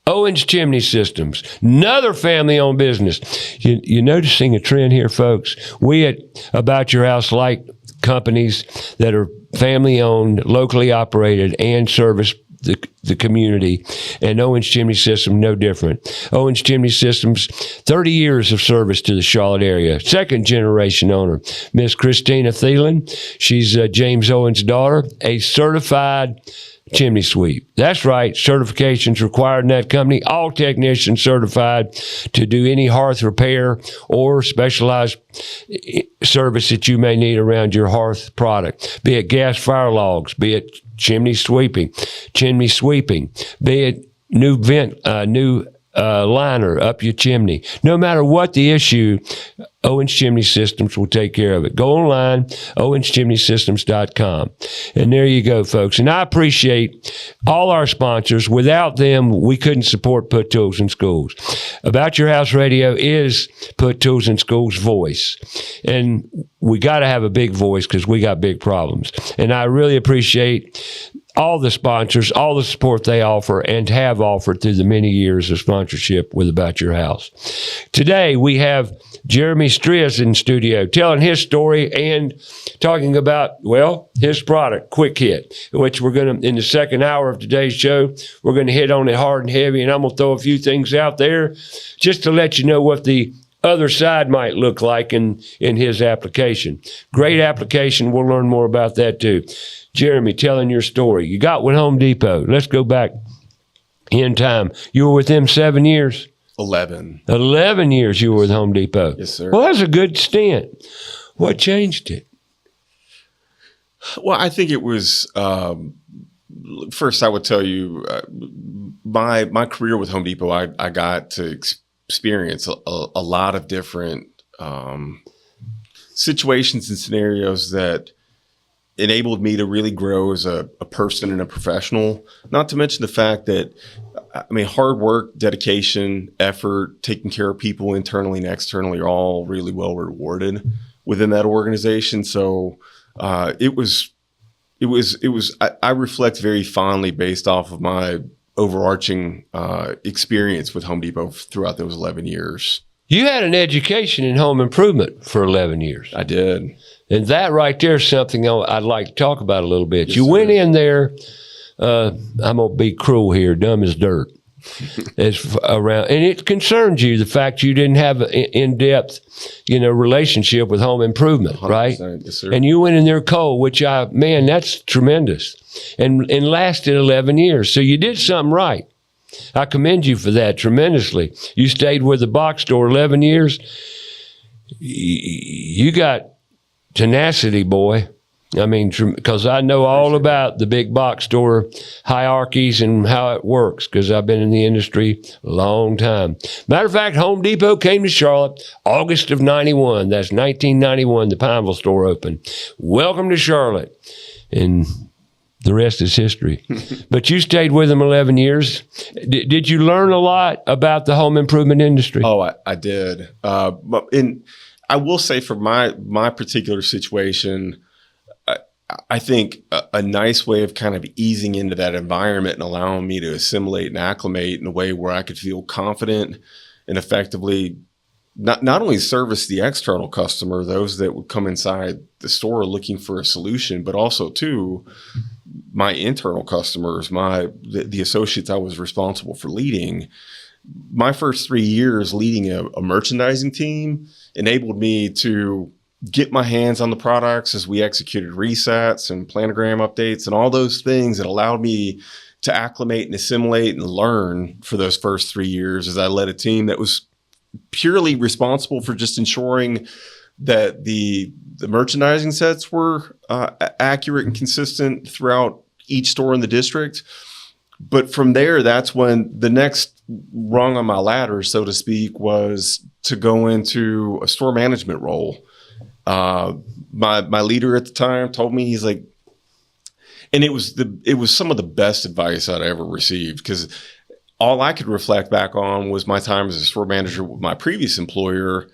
Owens Chimney Systems, another family-owned business. You're noticing a trend here, folks. We at About Your House like companies that are family-owned, locally operated, and service the community. And Owens Chimney Systems, no different. Owens Chimney Systems, 30 years of service to the Charlotte area. Second-generation owner, Miss Christina Thielen. She's James Owens' daughter, a certified chimney sweep. That's right. Certifications required in that company. All technicians certified to do any hearth repair or specialized service that you may need around your hearth product, be it gas fire logs, be it chimney sweeping, be it new liner up your chimney. No matter what the issue, Owens Chimney Systems will take care of it. Go online, owenschimneysystems.com. And there you go, folks. And I appreciate all our sponsors. Without them, we couldn't support Put Tools in Schools. About Your House Radio is Put Tools in Schools' voice. And we got to have a big voice because we got big problems. And I really appreciate all the sponsors, all the support they offer and have offered through the many years of sponsorship with About Your House. Today, we have Jeremy Stritch in studio telling his story and talking about, well, his product, QuickKit, which we're going to, in the second hour of today's show, we're going to hit on it hard and heavy, and I'm going to throw a few things out there just to let you know what the other side might look like in his application. Great application. We'll learn more about that too. Jeremy, telling your story. You got with Home Depot. Let's go back in time. You were with them 7 years? 11. 11 years you were with Home Depot. Yes, sir. Well, that's a good stint. What changed it? Well, I think it was, first I would tell you, my career with Home Depot, I got to experience a lot of different situations and scenarios that enabled me to really grow as a person and a professional, not to mention the fact that, I mean, hard work, dedication, effort, taking care of people internally and externally are all really well rewarded within that organization. So I reflect very fondly based off of my overarching experience with Home Depot throughout those 11 years. You had an education in home improvement for 11 years. I did. And that right there is something I'd like to talk about a little bit. Yes, you sir. went in there, I'm going to be cruel here, dumb as dirt. It's around, and it concerns you, the fact you didn't have an in-depth, relationship with home improvement, right? Yes, sir. And you went in there cold, which that's tremendous. And lasted 11 years. So you did something right. I commend you for that tremendously. You stayed with the box store 11 years. You got tenacity, boy. I mean, because I know all about the big box store hierarchies and how it works, because I've been in the industry a long time. Matter of fact, Home Depot came to Charlotte August of 91. That's 1991, the Pineville store opened. Welcome to Charlotte. And the rest is history. But you stayed with them 11 years. Did you learn a lot about the home improvement industry? Oh, I did. But I will say for my particular situation, I think a nice way of kind of easing into that environment and allowing me to assimilate and acclimate in a way where I could feel confident and effectively not only service the external customer, those that would come inside the store looking for a solution, but also too my internal customers, the associates I was responsible for leading. My first 3 years leading a merchandising team enabled me to get my hands on the products as we executed resets and planogram updates and all those things that allowed me to acclimate and assimilate and learn for those first 3 years as I led a team that was purely responsible for just ensuring that the merchandising sets were accurate and consistent throughout each store in the district. But from there, that's when the next rung on my ladder, so to speak, was to go into a store management role. My leader at the time told me, he's like, and it was some of the best advice I'd ever received, because all I could reflect back on was my time as a store manager with my previous employer.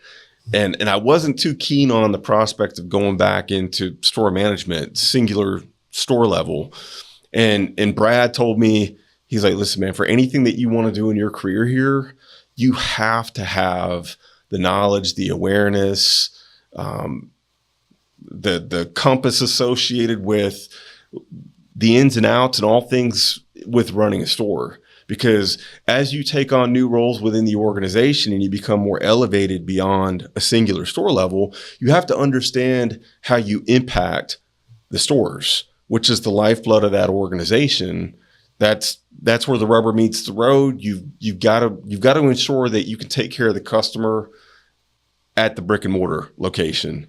And I wasn't too keen on the prospect of going back into store management, singular store level. And Brad told me, he's like, listen, man, for anything that you want to do in your career here, you have to have the knowledge, the awareness, the compass associated with the ins and outs and all things with running a store. Because as you take on new roles within the organization and you become more elevated beyond a singular store level, you have to understand how you impact the stores, which is the lifeblood of that organization. That's where the rubber meets the road. You've got to ensure that you can take care of the customer at the brick and mortar location.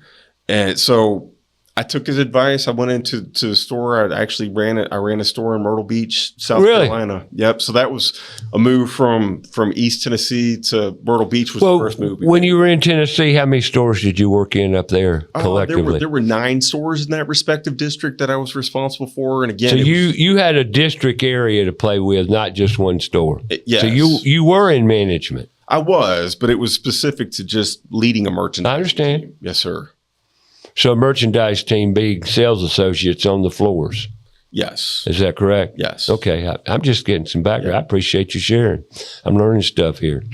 And so I took his advice. I went into the store. I ran a store in Myrtle Beach, South Carolina. Yep. So that was a move from East Tennessee to Myrtle Beach was the first move. When you were in Tennessee, how many stores did you work in up there collectively? There were 9 stores in that respective district that I was responsible for. And again, so you had a district area to play with, not just one store. Yes. So you were in management. I was, but it was specific to just leading a merchandise. I understand. Team. Yes, sir. So a merchandise team being sales associates on the floors. Yes. Is that correct? Yes. Okay. I'm just getting some background. Yeah. I appreciate you sharing. I'm learning stuff here.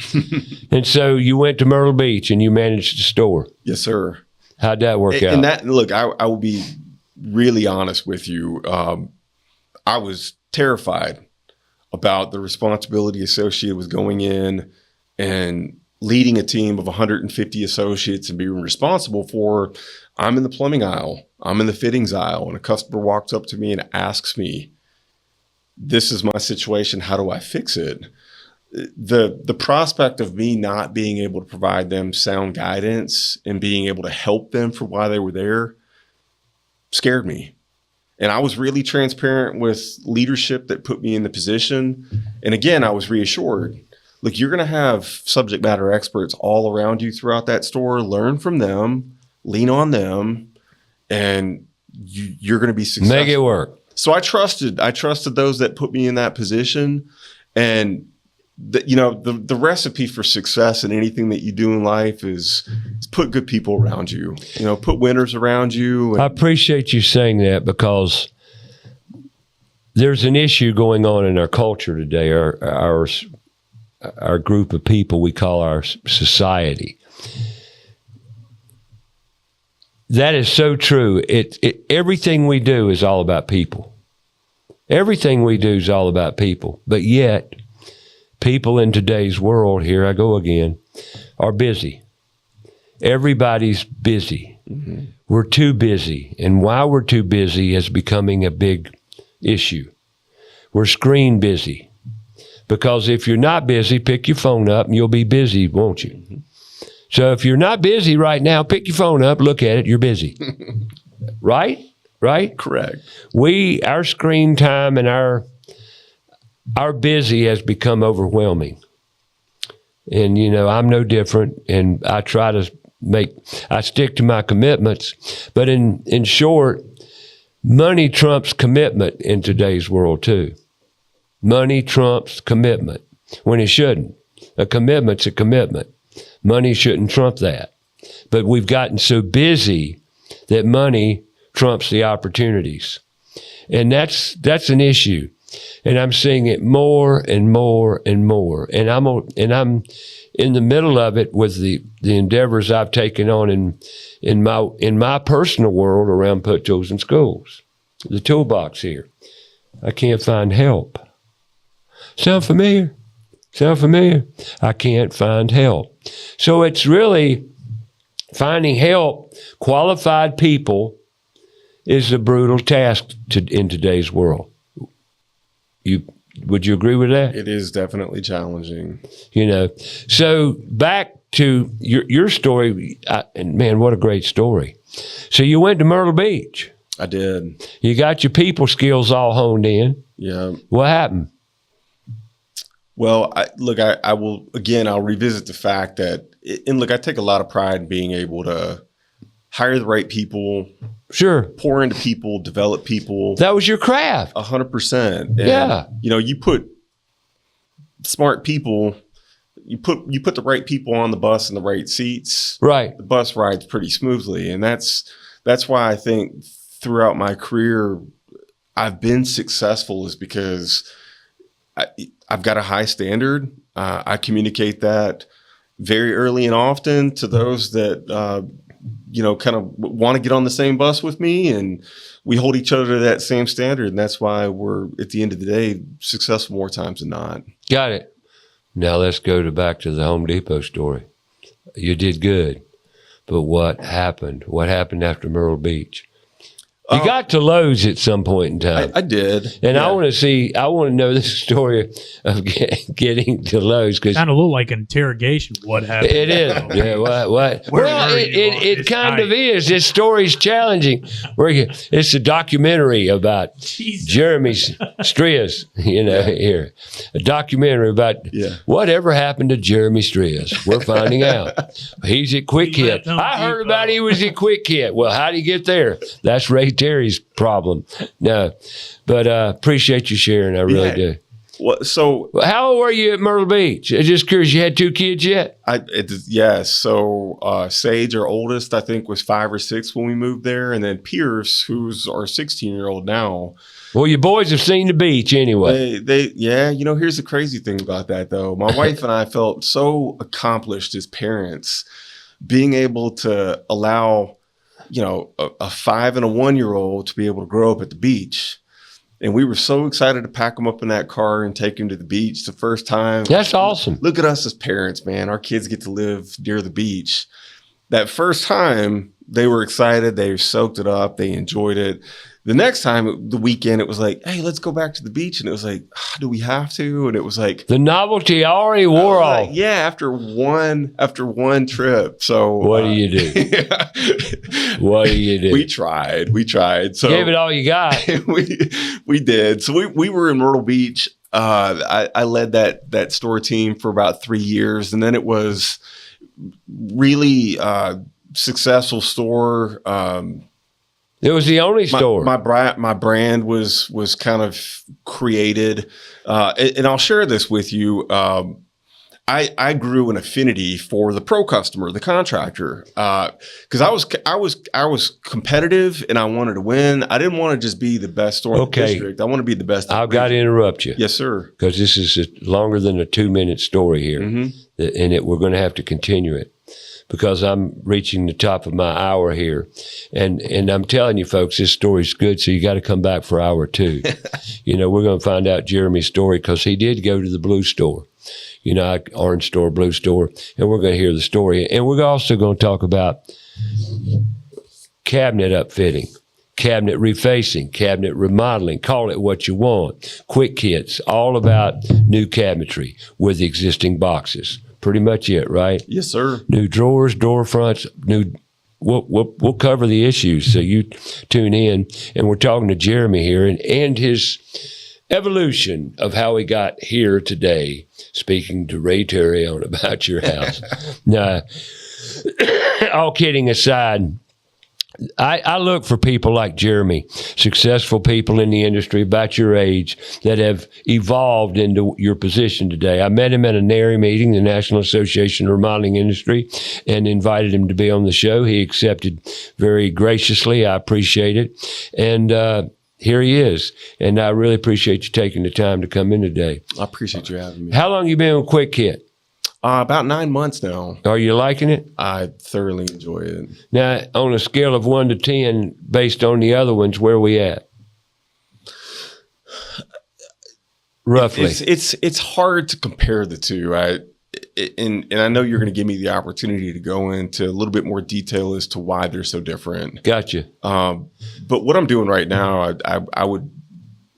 And so you went to Myrtle Beach and you managed the store. Yes, sir. How'd that work out? And that, look, I will be really honest with you. I was terrified about the responsibility associated with going in and leading a team of 150 associates and being responsible for, I'm in the plumbing aisle, I'm in the fittings aisle, and a customer walks up to me and asks me, this is my situation, how do I fix it? The prospect of me not being able to provide them sound guidance and being able to help them for why they were there scared me. And I was really transparent with leadership that put me in the position. And again, I was reassured. Look, you're going to have subject matter experts all around you throughout that store. Learn from them, lean on them, and you're going to be successful. Make it work. So I trusted those that put me in that position. And the recipe for success in anything that you do in life is put good people around you. Put winners around you. I appreciate you saying that, because there's an issue going on in our culture today. Our group of people we call our society. That is so true. Everything we do is all about people. Everything we do is all about people. But yet, people in today's world, here I go again, are busy. Everybody's busy. Mm-hmm. We're too busy. And why we're too busy is becoming a big issue. We're screen busy. Because if you're not busy, pick your phone up and you'll be busy, won't you? Mm-hmm. So if you're not busy right now, pick your phone up, look at it, you're busy. Right? Correct. Our screen time and our busy has become overwhelming. And, I'm no different. And I try to I stick to my commitments. But in short, money trumps commitment in today's world too. Money trumps commitment when it shouldn't. A commitment's a commitment. Money shouldn't trump that. But we've gotten so busy that money trumps the opportunities. And that's an issue. And I'm seeing it more and more and more. And I'm in the middle of it with the endeavors I've taken on in my personal world around put tools in schools. The toolbox here. I can't find help. Sound familiar? Sound familiar? I can't find help. So it's really finding help, qualified people, is a brutal task in today's world. Would you agree with that? It is definitely challenging. So back to your story, and man, what a great story. So you went to Myrtle Beach. I did. You got your people skills all honed in. Yeah. What happened? Well, I'll revisit the fact that, and look, I take a lot of pride in being able to hire the right people. Sure. Pour into people, develop people. That was your craft. 100%. Yeah. You put smart people, you put the right people on the bus in the right seats. Right. The bus rides pretty smoothly. And that's why I think throughout my career, I've been successful, is because I've got a high standard. I communicate that very early and often to those that, kind of want to get on the same bus with me, and we hold each other to that same standard. And that's why we're, at the end of the day, successful more times than not. Got it. Now let's go back to the Home Depot story. You did good, but what happened? What happened after Myrtle Beach? You got to Lowe's at some point in time. I did. And I want to know the story of getting to Lowe's, because kind of look like an interrogation. What happened? it is. Yeah, what? Well, it kind of is. This story's challenging. It's a documentary about Jeremy Stritch, here. A documentary about whatever happened to Jeremy Stritch. We're finding out. He's at QuickKit. I heard about he was at QuickKit. Well, how did he get there? That's Ray Terry's problem. No, but appreciate you sharing. I really do. Well, so how old were you at Myrtle Beach? I'm just curious. You had 2 kids yet? Yes. So Sage, our oldest, I think was 5 or 6 when we moved there, and then Pierce, who's our 16-year-old now. Well, you boys have seen the beach anyway. Here's the crazy thing about that, though. My wife and I felt so accomplished as parents, being able to allow a 5 and a 1-year-old to be able to grow up at the beach. And we were so excited to pack them up in that car and take them to the beach the first time. That's awesome. Look at us as parents, man. Our kids get to live near the beach. That first time, they were excited. They soaked it up. They enjoyed it. The next time, the weekend, it was like, hey, let's go back to the beach. And it was like, do we have to? And it was like, the novelty already wore off. Like, after one trip. So what do you do? What do you do? We tried. So gave it all you got. we did. So we were in Myrtle Beach. I led that store team for about 3 years, and then it was really successful store. It was the only store. My brand was kind of created, and I'll share this with you. I grew an affinity for the pro customer, the contractor, because I was competitive and I wanted to win. I didn't want to just be the best store in the district. I want to be the best. I've got to interrupt you. Yes, sir. Because this is longer than a 2-minute story here, and we're going to have to continue it, because I'm reaching the top of my hour here. And I'm telling you, folks, this story's good, so you got to come back for hour 2. We're going to find out Jeremy's story, because he did go to the blue store, orange store, blue store, and we're going to hear the story. And we're also going to talk about cabinet upfitting, cabinet refacing, cabinet remodeling, call it what you want, QuickKits, all about new cabinetry with existing boxes. Pretty much it, right? Yes, sir. New drawers, door fronts, we'll cover the issues. So you tune in, and we're talking to Jeremy here and his evolution of how he got here today, speaking to Ray Terry on About Your House. Now, all kidding aside, I look for people like Jeremy, successful people in the industry about your age that have evolved into your position today. I met him at a NARI meeting, the National Association of Remodeling Industry, and invited him to be on the show. He accepted very graciously. I appreciate it. And here he is. And I really appreciate you taking the time to come in today. I appreciate you having me. How long you been with QuickKit? About 9 months now. Are you liking it? I thoroughly enjoy it. Now, on a scale of 1 to 10, based on the other ones, where are we at? Roughly. It's hard to compare the two, right? And I know you're going to give me the opportunity to go into a little bit more detail as to why they're so different. Gotcha. But what I'm doing right now, I would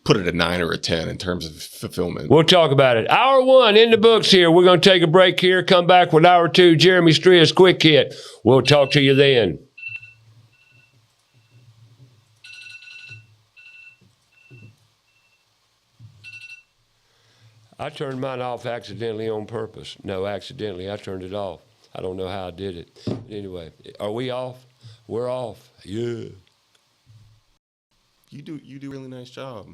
put it a 9 or a 10 in terms of fulfillment. We'll talk about it. Hour 1 in the books here. We're going to take a break here, come back with hour 2. Jeremy Stritch, QuickKit. We'll talk to you then. I turned mine off accidentally on purpose. No, accidentally. I turned it off. I don't know how I did it. But anyway, are we off? We're off. Yeah. You do a really nice job.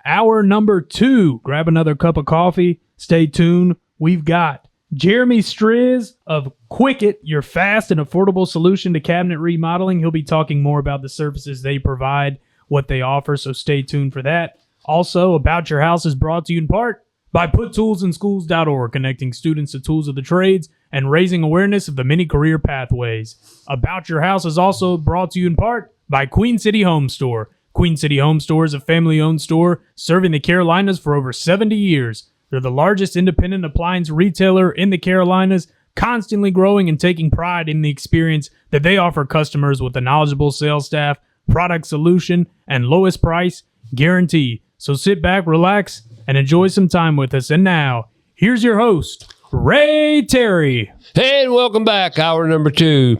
Hour number 2. Grab another cup of coffee. Stay tuned. We've got Jeremy Stritch of QuickKit, your fast and affordable solution to cabinet remodeling. He'll be talking more about the services they provide, what they offer, so stay tuned for that. Also, About Your House is brought to you in part by PutToolsInSchools.org, connecting students to tools of the trades and raising awareness of the many career pathways. About Your House is also brought to you in part by Queen City Home Store. Queen City Home Store is a family-owned store serving the Carolinas for over 70 years. They're the largest independent appliance retailer in the Carolinas, constantly growing and taking pride in the experience that they offer customers with a knowledgeable sales staff, product solution, and lowest price guarantee. So sit back, relax, and enjoy some time with us. And now, here's your host, Ray Terry. And welcome back. Hour number 2.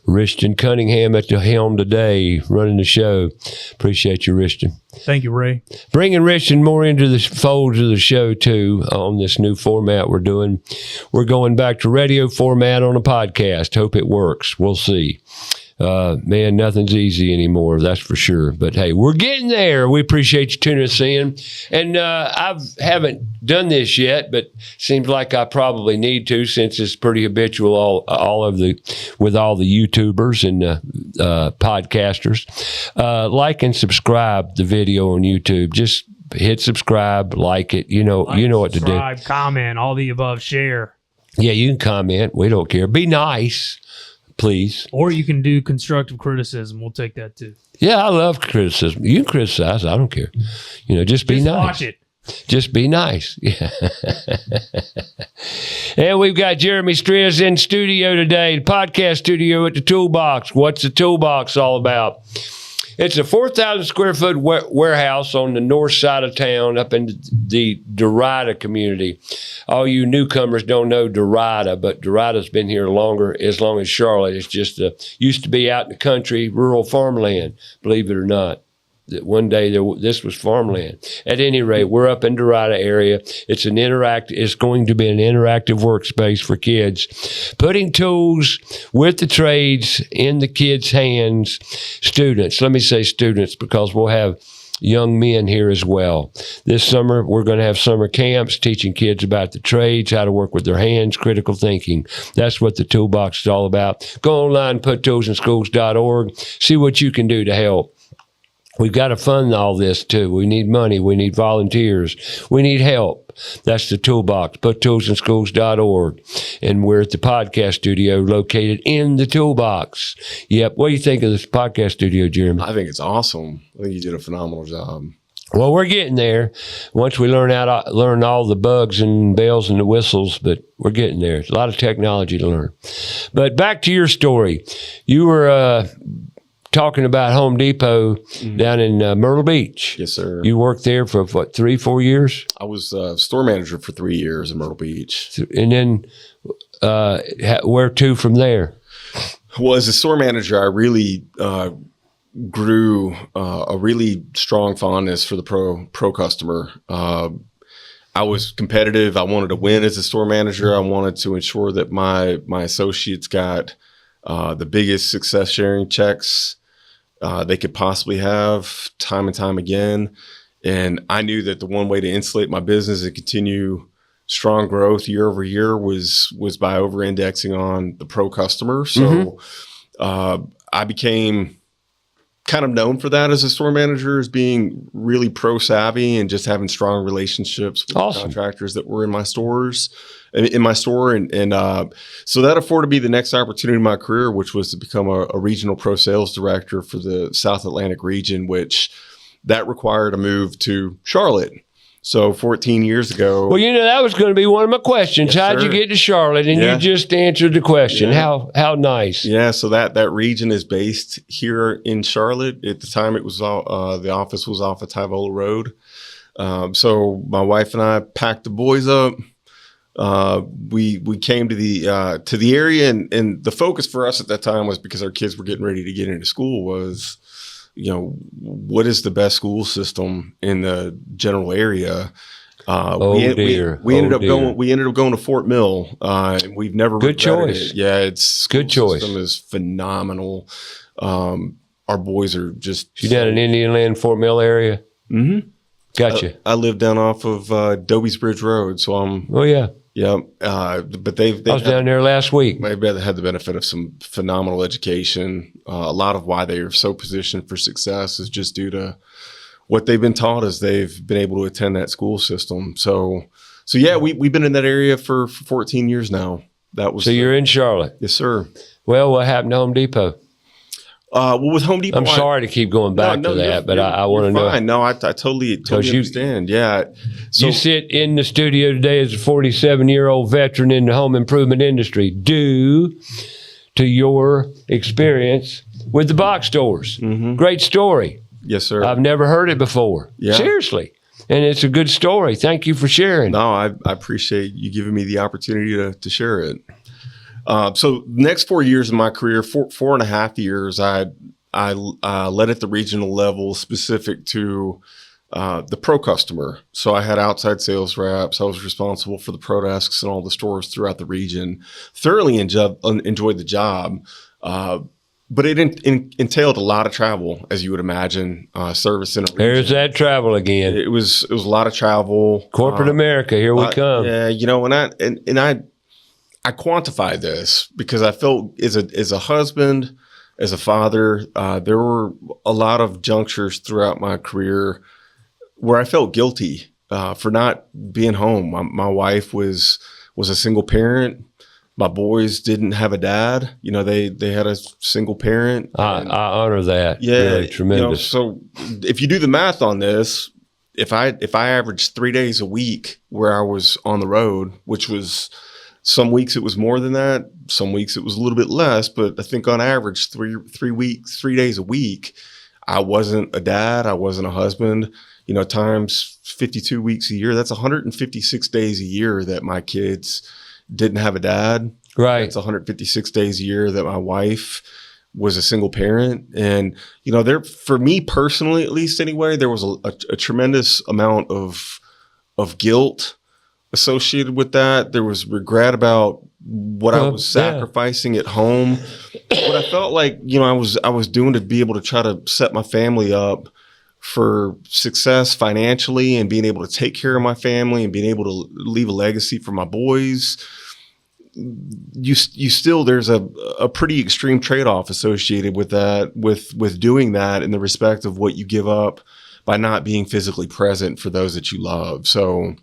Richton Cunningham at the helm today, running the show. Appreciate you, Richton. Thank you, Ray. Bringing Richton more into the folds of the show, too, on this new format we're doing. We're going back to radio format on a podcast. Hope it works. We'll see. Man, nothing's easy anymore, that's for sure. But hey, we're getting there. We appreciate you tuning us in. And I haven't done this yet, but seems like I probably need to, since it's pretty habitual with all the YouTubers and podcasters. Like and subscribe the video on YouTube. Just hit subscribe, like it. You know what to do. Subscribe, comment, all the above, share. Yeah, you can comment. We don't care. Be nice. Please. Or you can do constructive criticism. We'll take that too. Yeah, I love criticism. You can criticize. I don't care. Just be nice. Watch it. Just be nice. Yeah. And we've got Jeremy Stritch in studio today, the podcast studio at the Toolbox. What's the Toolbox all about? It's a 4,000 square foot warehouse on the north side of town up in the Derrida community. All you newcomers don't know Derrida, but Derrida's been here as long as Charlotte. It's just used to be out in the country, rural farmland, believe it or not. One day this was farmland. At any rate, we're up in Derrida area. It's going to be an interactive workspace for kids, putting tools with the trades in the kids' hands. Students, let me say students, because we'll have young men here as well. This summer, we're going to have summer camps teaching kids about the trades, how to work with their hands, critical thinking. That's what the Toolbox is all about. Go online, PutToolsInSchools.org. See what you can do to help. We've got to fund all this, too. We need money. We need volunteers. We need help. That's the Toolbox, PutToolsInSchools.org. And we're at the podcast studio located in the Toolbox. Yep. What do you think of this podcast studio, Jeremy? I think it's awesome. I think you did a phenomenal job. Well, we're getting there. Once we learn all the bugs and bells and the whistles, but we're getting there. It's a lot of technology to learn. But back to your story. You were talking about Home Depot down in Myrtle Beach. Yes, sir. You worked there for, 3-4 years? I was store manager for 3 years in Myrtle Beach. And then where to from there? Well, as a store manager, I really grew a really strong fondness for the pro customer. I was competitive. I wanted to win as a store manager. I wanted to ensure that my associates got the biggest success sharing checks they could possibly have time and time again. And I knew that the one way to insulate my business and continue strong growth year over year was by over indexing on the pro customer. So I became kind of known for that as a store manager, as being really pro savvy and just having strong relationships with the contractors that were in my store. And so that afforded me the next opportunity in my career, which was to become a regional pro sales director for the South Atlantic region, which that required a move to Charlotte. So 14 years ago. Well, that was going to be one of my questions. Yes, How'd you get to Charlotte? And you just answered the question. Yeah. How nice. Yeah. So that region is based here in Charlotte. At the time, it was the office was off of Tyvola Road. So my wife and I packed the boys up. We came to the area, and the focus for us at that time was, because our kids were getting ready to get into school, was, what is the best school system in the general area? We ended up going to Fort Mill. We've never good choice. It. Yeah, it's good choice. System is phenomenal. Our boys are just. You down in Indian Land, Fort Mill area? Mm-hmm. Gotcha. I live down off of Doby's Bridge Road, so I'm. Oh yeah. Yeah, but I was down there last week. Maybe they had the benefit of some phenomenal education. A lot of why they are so positioned for success is just due to what they've been taught as they've been able to attend that school system. So yeah, we've been in that area for 14 years now. So you're in Charlotte? Yes, sir. Well, what happened to Home Depot? With Home Depot, I'm sorry to keep going back to that, but I want to know. No, I totally understand. Yeah. So, you sit in the studio today as a 47-year-old veteran in the home improvement industry due to your experience with the box stores. Mm-hmm. Great story. Yes, sir. I've never heard it before. Yeah. Seriously. And it's a good story. Thank you for sharing. No, I appreciate you giving me the opportunity to share it. So next 4 years of my career, 4.5 years, I led at the regional level specific to the pro customer. So I had outside sales reps. I was responsible for the pro desks and all the stores throughout the region. Thoroughly enjoyed the job, but it entailed a lot of travel, as you would imagine, service in a region. There's that travel again. It was a lot of travel. Corporate America, here we come. Yeah, I quantify this because I felt as a husband, as a father, there were a lot of junctures throughout my career where I felt guilty for not being home. My wife was a single parent. My boys didn't have a dad. They had a single parent. I honor that. Yeah, really tremendous. So if you do the math on this, if I averaged 3 days a week where I was on the road, which was. Some weeks it was more than that. Some weeks it was a little bit less, but I think on average, 3 days a week, I wasn't a dad. I wasn't a husband. Times 52 weeks a year. That's 156 days a year that my kids didn't have a dad. Right. That's 156 days a year that my wife was a single parent. And, for me personally, at least anyway, there was a tremendous amount of guilt associated with that. There was regret about what I was sacrificing at home. What I felt like, I was doing to be able to try to set my family up for success financially and being able to take care of my family and being able to leave a legacy for my boys. You still, there's a pretty extreme trade-off associated with that, with doing that in the respect of what you give up by not being physically present for those that you love. So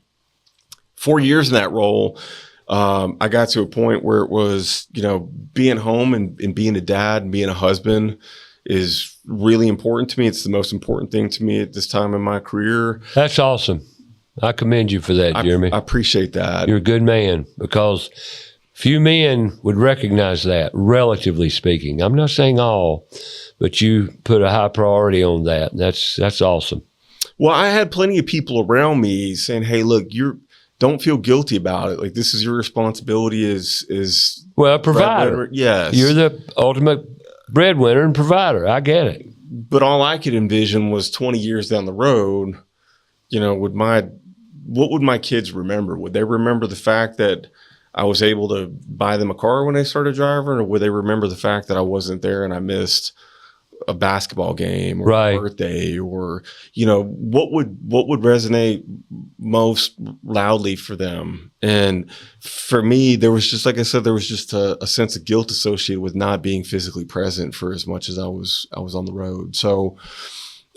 4 years in that role, I got to a point where it was, being home and being a dad and being a husband is really important to me. It's the most important thing to me at this time in my career. That's awesome. I commend you for that, Jeremy. I appreciate that. You're a good man, because few men would recognize that, relatively speaking. I'm not saying all, but you put a high priority on that. That's awesome. Well, I had plenty of people around me saying, hey, look, don't feel guilty about it. Like, this is your responsibility as a provider. Yes. You're the ultimate breadwinner and provider. I get it. But all I could envision was 20 years down the road, what would my kids remember? Would they remember the fact that I was able to buy them a car when they started driving, or would they remember the fact that I wasn't there and I missed a basketball game or Right. a birthday, or, what would resonate most loudly for them. And for me, there was just, like I said, there was just a sense of guilt associated with not being physically present for as much as I was on the road. So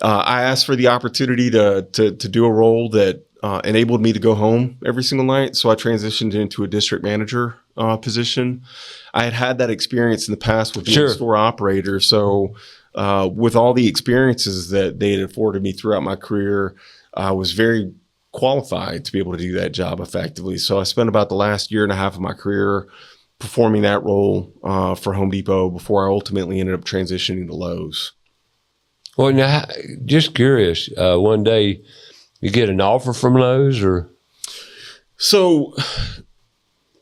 I asked for the opportunity to do a role that enabled me to go home every single night. So I transitioned into a district manager position. I had that experience in the past with being a store operator. So with all the experiences that they had afforded me throughout my career, I was very qualified to be able to do that job effectively. So I spent about the last year and a half of my career performing that role for Home Depot before I ultimately ended up transitioning to Lowe's. Well, now, just curious, one day you get an offer from Lowe's, or? So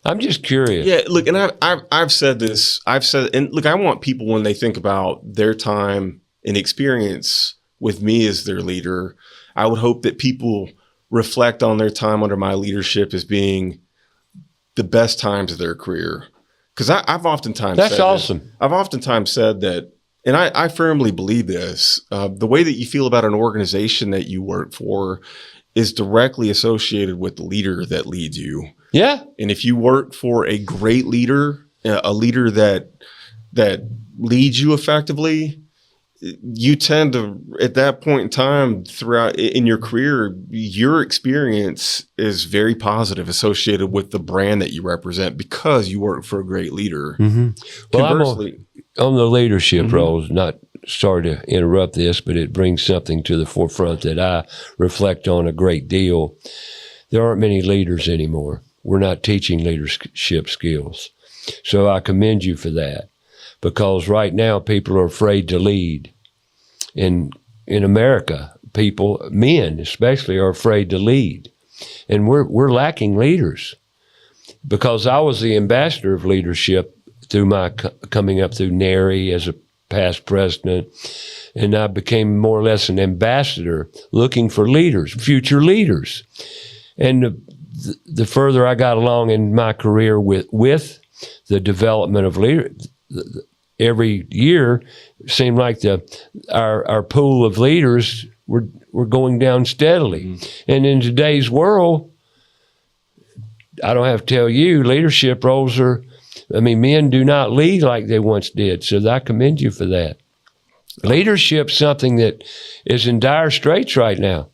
I'm just curious. Yeah, look, and I've said this. And look, I want people, when they think about their time and experience with me as their leader, I would hope that people reflect on their time under my leadership as being the best times of their career. Because I've oftentimes I've oftentimes said that, and I firmly believe this, the way that you feel about an organization that you work for is directly associated with the leader that leads you. Yeah. And if you work for a great leader, a leader that leads you effectively, you tend to, at that point in time throughout in your career, your experience is very positive associated with the brand that you represent because you work for a great leader. Mm-hmm. Well, Conversely, on the leadership roles, not sorry to interrupt this, but it brings something to the forefront that I reflect on a great deal. There aren't many leaders anymore. We're not teaching leadership skills. So I commend you for that, because right now people are afraid to lead. In America, men especially, are afraid to lead. And we're lacking leaders, because I was the ambassador of leadership through my coming up through NARI as a past president, and I became more or less an ambassador looking for leaders, future leaders. And the further I got along in my career with the development of leaders, every year it seemed like our pool of leaders were going down steadily. Mm-hmm. And in today's world, I don't have to tell you, leadership roles men do not lead like they once did. So I commend you for that. Leadership's something that is in dire straits right now.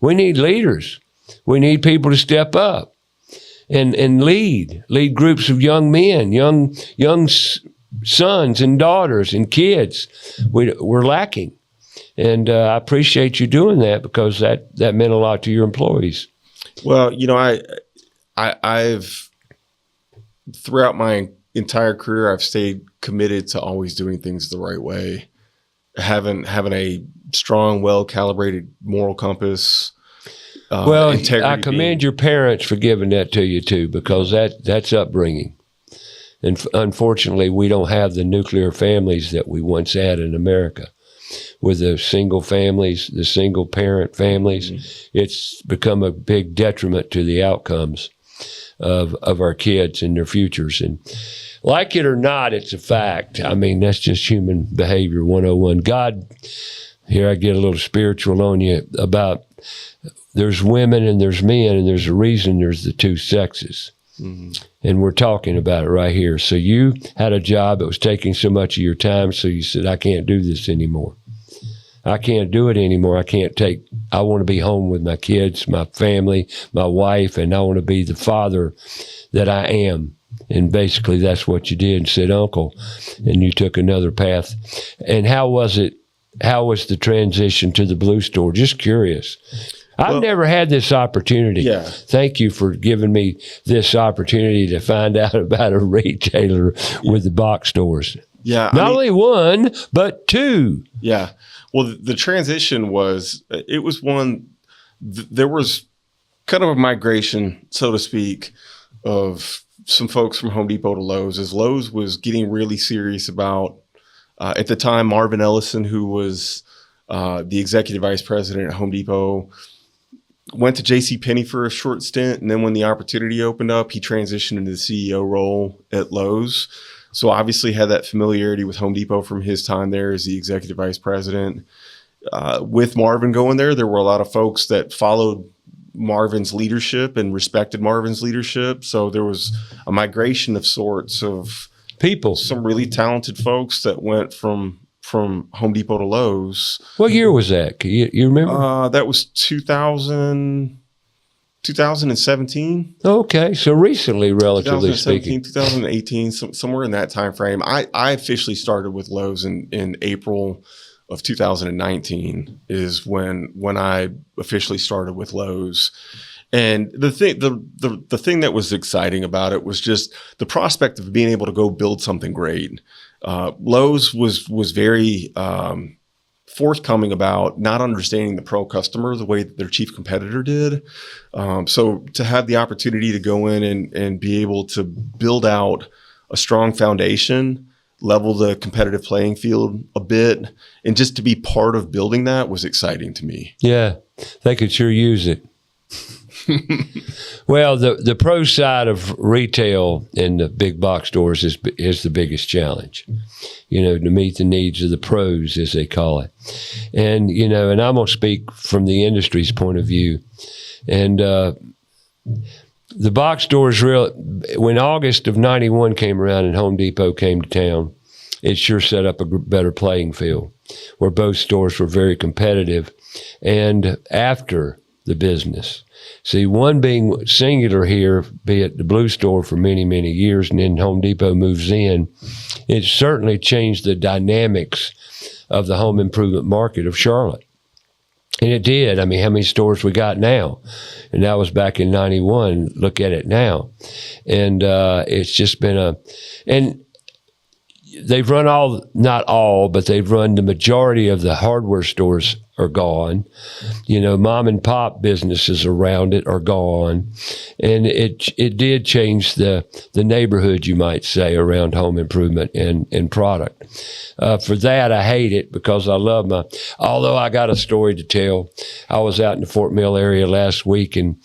We need leaders. We need people to step up and lead groups of young men, young sons and daughters and kids. We're lacking. And I appreciate you doing that, because that meant a lot to your employees. Well, I've throughout my entire career, I've stayed committed to always doing things the right way, having a strong, well-calibrated moral compass. I commend your parents for giving that to you too, because that's upbringing. And unfortunately, we don't have the nuclear families that we once had in America. With the single families, the single parent families, mm-hmm. It's become a big detriment to the outcomes of our kids and their futures. And like it or not, it's a fact. I mean, that's just human behavior 101. God, here I get a little spiritual on you about there's women and there's men, and there's a reason there's the two sexes. Mm-hmm. And we're talking about it right here. So you had a job that was taking so much of your time, so you said, I can't do this anymore. I can't do it anymore. I want to be home with my kids, my family, my wife, and I want to be the father that I am. And basically that's what you did, and said, Uncle, and you took another path. And how was it? How was the transition to the Blue Store? Just curious. I've never had this opportunity. Yeah. Thank you for giving me this opportunity to find out about a retailer with the box stores. Yeah. Only one, but two. Yeah. Well, the transition was there was kind of a migration, so to speak, of some folks from Home Depot to Lowe's, as Lowe's was getting really serious about, at the time, Marvin Ellison, who was the executive vice president at Home Depot, went to JCPenney for a short stint. And then when the opportunity opened up, he transitioned into the CEO role at Lowe's. So obviously had that familiarity with Home Depot from his time there as the executive vice president. With Marvin going there were a lot of folks that followed Marvin's leadership and respected Marvin's leadership. So there was a migration of sorts of people, some really talented folks that went from Home Depot to Lowe's. What year was that? You remember? That was 2017. Okay, so recently, relatively speaking. 2018, somewhere in that time frame. I officially started with Lowe's in April of 2019 is when I officially started with Lowe's. And the thing that was exciting about it was just the prospect of being able to go build something great. Lowe's was very forthcoming about not understanding the pro customer the way that their chief competitor did. So to have the opportunity to go in and be able to build out a strong foundation, level the competitive playing field a bit, and just to be part of building that was exciting to me. Yeah, they could sure use it. Well, the pro side of retail in the big box stores is the biggest challenge, to meet the needs of the pros, as they call it. And, and I'm going to speak from the industry's point of view. And the box stores, when August of 91 came around and Home Depot came to town, it sure set up a better playing field where both stores were very competitive and after the business. See, one being singular here, be it the Blue Store for many, many years, and then Home Depot moves in, it certainly changed the dynamics of the home improvement market of Charlotte. And it did. I mean, how many stores we got now? And that was back in 91. Look at it now. And it's just been and they've run not all, but they've run the majority of the hardware stores are gone. Mom and pop businesses around it are gone. And it did change the neighborhood, you might say, around home improvement and product. For that, I hate it because I love although I got a story to tell. I was out in the Fort Mill area last week and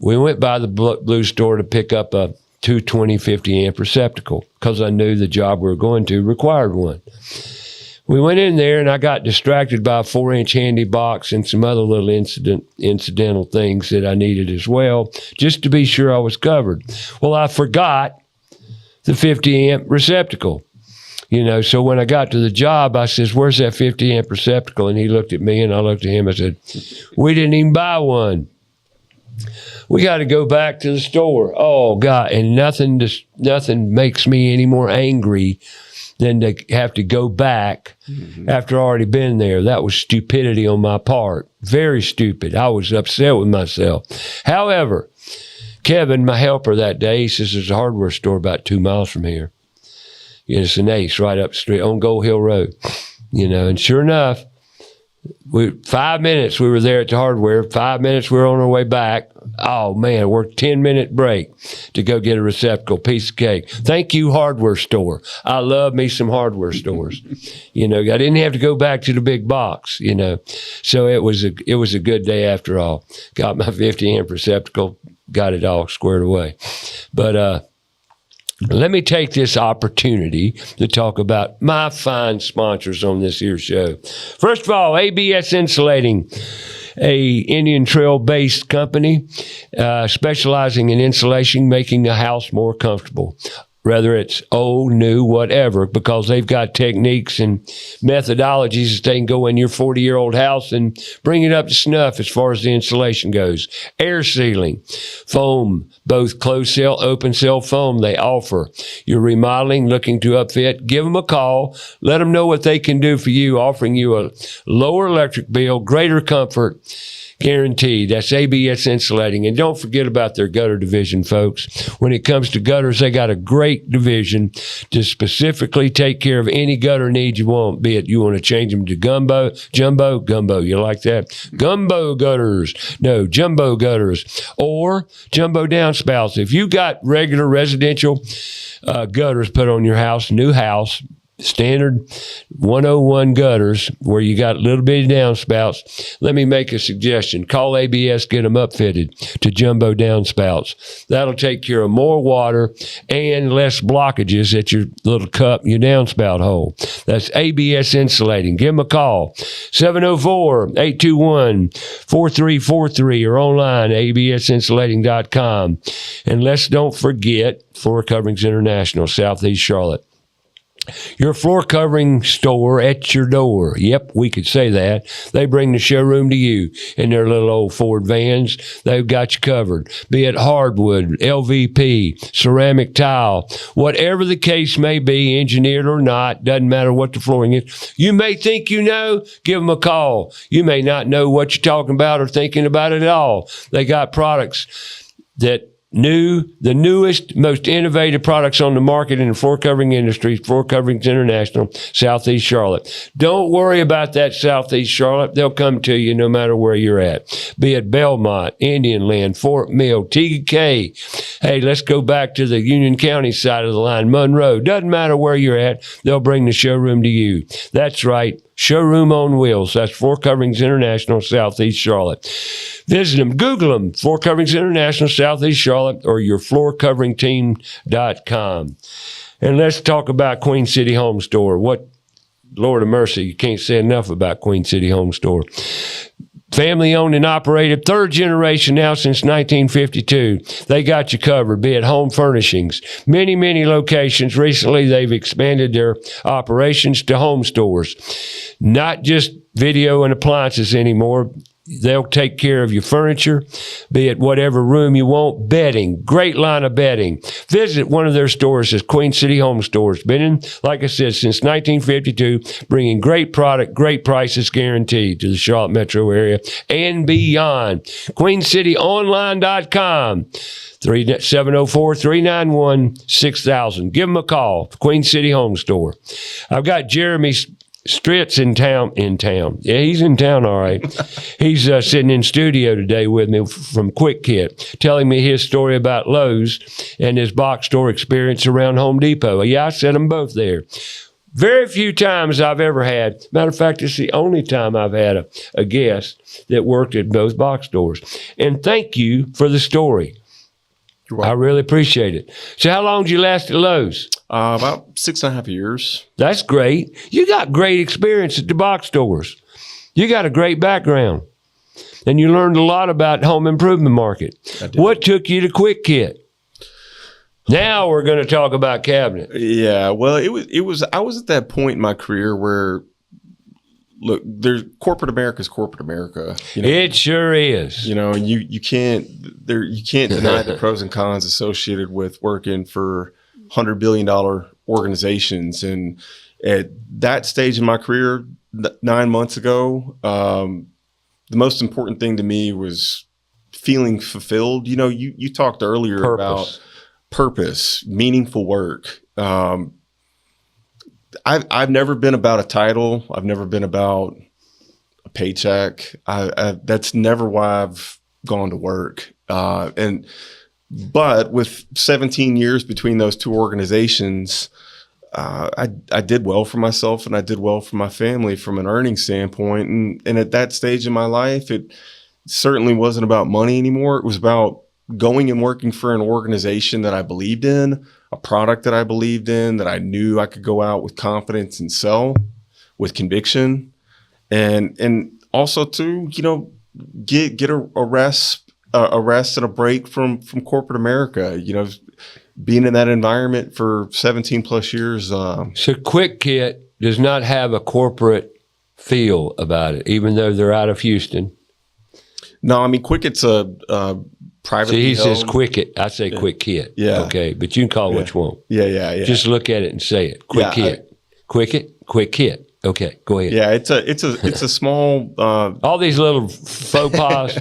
we went by the Blue Store to pick up a 220 50 amp receptacle because I knew the job we were going to required one. We went in there and I got distracted by a 4-inch handy box and some other little incidental things that I needed as well, just to be sure I was covered. Well, I forgot the 50 amp receptacle. So when I got to the job, I says, "Where's that 50 amp receptacle?" And he looked at me and I looked at him. I said, "We didn't even buy one. We got to go back to the store." Oh, God. And nothing makes me any more angry than to have to go back after already been there. That was stupidity on my part. Very stupid. I was upset with myself. However, Kevin, my helper that day, he says, "There's a hardware store about 2 miles from here. It's an Ace right up the street on Gold Hill Road." And sure enough, 5 minutes we were there at the hardware. 5 minutes we were on our way back. Oh man, worked 10-minute break to go get a receptacle, piece of cake. Thank you, hardware store. I love me some hardware stores. I didn't have to go back to the big box. So it was a good day after all. Got my 50 amp receptacle, got it all squared away. But let me take this opportunity to talk about my fine sponsors on this here show. First of all, ABS Insulating, a Indian Trail-based company specializing in insulation, making the house more comfortable. Whether it's old, new, whatever, because they've got techniques and methodologies that they can go in your 40-year-old house and bring it up to snuff as far as the insulation goes. Air sealing, foam, both closed cell, open cell foam they offer. You're remodeling, looking to upfit, give them a call. Let them know what they can do for you, offering you a lower electric bill, greater comfort, guaranteed. That's ABS Insulating. And don't forget about their gutter division, folks. When it comes to gutters, they got a great division to specifically take care of any gutter needs you want, be it you want to change them to jumbo, you like that? Gumbo gutters. No, jumbo gutters. Or jumbo downspouts. If you got regular residential gutters put on your house, new house, standard 101 gutters where you got little bitty downspouts, let me make a suggestion. Call ABS, get them upfitted to jumbo downspouts. That'll take care of more water and less blockages at your little cup, your downspout hole. That's ABS Insulating. Give them a call, 704-821-4343 or online, absinsulating.com. And let's don't forget Floor Coverings International, Southeast Charlotte. Your floor covering store at your door. Yep, we could say that. They bring the showroom to you in their little old Ford vans. They've got you covered. Be it hardwood, LVP, ceramic tile, whatever the case may be, engineered or not, doesn't matter what the flooring is. You may think you know, give them a call. You may not know what you're talking about or thinking about it at all. They got products that the newest, most innovative products on the market in the floor covering industry, Floor Coverings International, Southeast Charlotte. Don't worry about that Southeast Charlotte. They'll come to you no matter where you're at. Be it Belmont, Indian Land, Fort Mill, TK. Hey, let's go back to the Union County side of the line, Monroe. Doesn't matter where you're at. They'll bring the showroom to you. That's right. Showroom on wheels. That's Floor Coverings International, Southeast Charlotte. Visit them. Google them. Floor Coverings International, Southeast Charlotte, or yourfloorcoveringteam.com. And let's talk about Queen City Home Store. What, Lord of mercy, you can't say enough about Queen City Home Store. Family owned and operated, third generation now since 1952. They got you covered, be it home furnishings. Many, many locations. Recently, they've expanded their operations to home stores. Not just video and appliances anymore. They'll take care of your furniture, be it whatever room you want. Bedding, great line of bedding. Visit one of their stores as Queen City Home Stores. Been in, like I said, since 1952, bringing great product, great prices guaranteed to the Charlotte metro area and beyond. QueenCityOnline.com. 704-391-6000. Give them a call. Queen City Home Store. I've got Jeremy Stritch in town. Yeah, he's in town, all right. He's sitting in studio today with me from QuickKit, telling me his story about Lowe's and his box store experience around Home Depot. Yeah, I sent them both there. Very few times I've ever had. Matter of fact, it's the only time I've had a guest that worked at both box stores. And thank you for the story. I really appreciate it. So how long did you last at Lowe's? About 6.5 years. That's great. You got great experience at the box stores. You got a great background. And you learned a lot about home improvement market. What took you to QuickKit? Now we're going to talk about cabinet. Yeah, well, it was I was at that point in my career where, look, there's corporate America is corporate America. You know? It sure is. You know, and you can't deny the pros and cons associated with working for $100 billion organizations. And at that stage in my career, 9 months ago, the most important thing to me was feeling fulfilled. You know, you talked earlier about purpose, meaningful work. I've never been about a title. I've never been about a paycheck. That's never why I've gone to work. But with 17 years between those two organizations, I did well for myself and I did well for my family from an earning standpoint. And at that stage in my life, it certainly wasn't about money anymore. It was about going and working for an organization that I believed in, a product that I believed in, that I knew I could go out with confidence and sell with conviction. And also to, you know, get a rest and a break from corporate America, you know, being in that environment for 17 plus years. So QuickKit does not have a corporate feel about it, even though they're out of Houston. No, I mean, QuickKit's a privately he held. says QuickKit. I say QuickKit. Yeah. Okay, but you can call it what you want. Yeah. Just look at it and say it. QuickKit. QuickKit. Okay, go ahead. Yeah, it's a small. All these little faux pas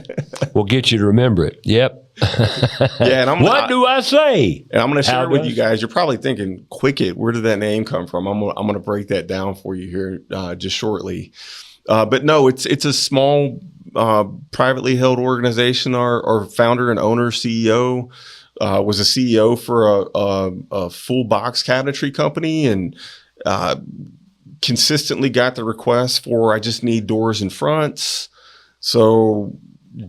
will get you to remember it. Yep. Yeah, and what do I say? And I'm going to share it with you guys. You're probably thinking, QuickKit, where did that name come from? I'm going to break that down for you here just shortly. But no, it's a small privately held organization. Our founder and owner, CEO, was a CEO for a full box cabinetry company, and consistently got the requests for, I just need doors and fronts. So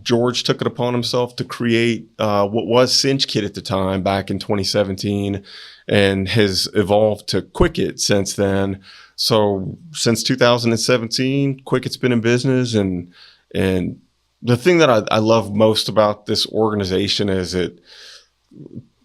George took it upon himself to create what was QuickKit at the time back in 2017 and has evolved to QuickKit since then. So since 2017, QuickKit's been in business. And the thing that I love most about this organization is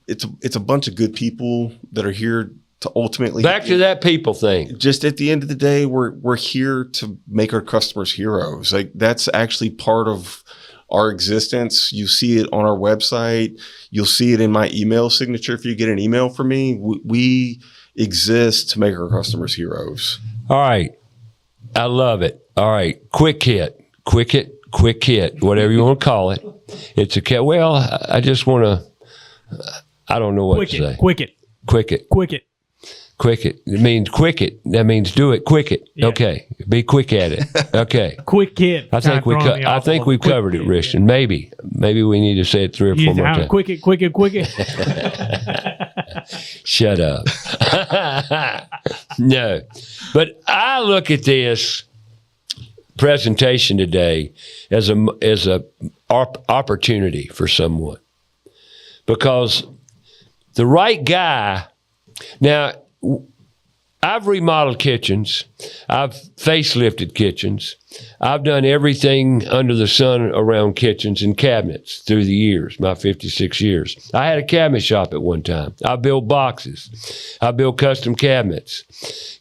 it's a bunch of good people that are here to ultimately back to that people thing. Just at the end of the day, we're here to make our customers heroes. Like that's actually part of our existence. You see it on our website. You'll see it in my email signature. If you get an email from me, we exist to make our customers heroes. All right. I love it. All right. QuickKit, whatever you want to call it. It's a well, I just want to, I don't know what to say. QuickKit. It means QuickKit. That means do it. QuickKit. Yeah. Okay. Be quick at it. Okay. QuickKit. I think we've covered it, Richard. Maybe we need to say it 3 or 4 more times. QuickKit. Shut up. No. But I look at this presentation today as a opportunity for someone, because the right guy. Now, I've remodeled kitchens. I've facelifted kitchens. I've done everything under the sun around kitchens and cabinets through the years, my 56 years. I had a cabinet shop at one time. I built boxes. I built custom cabinets.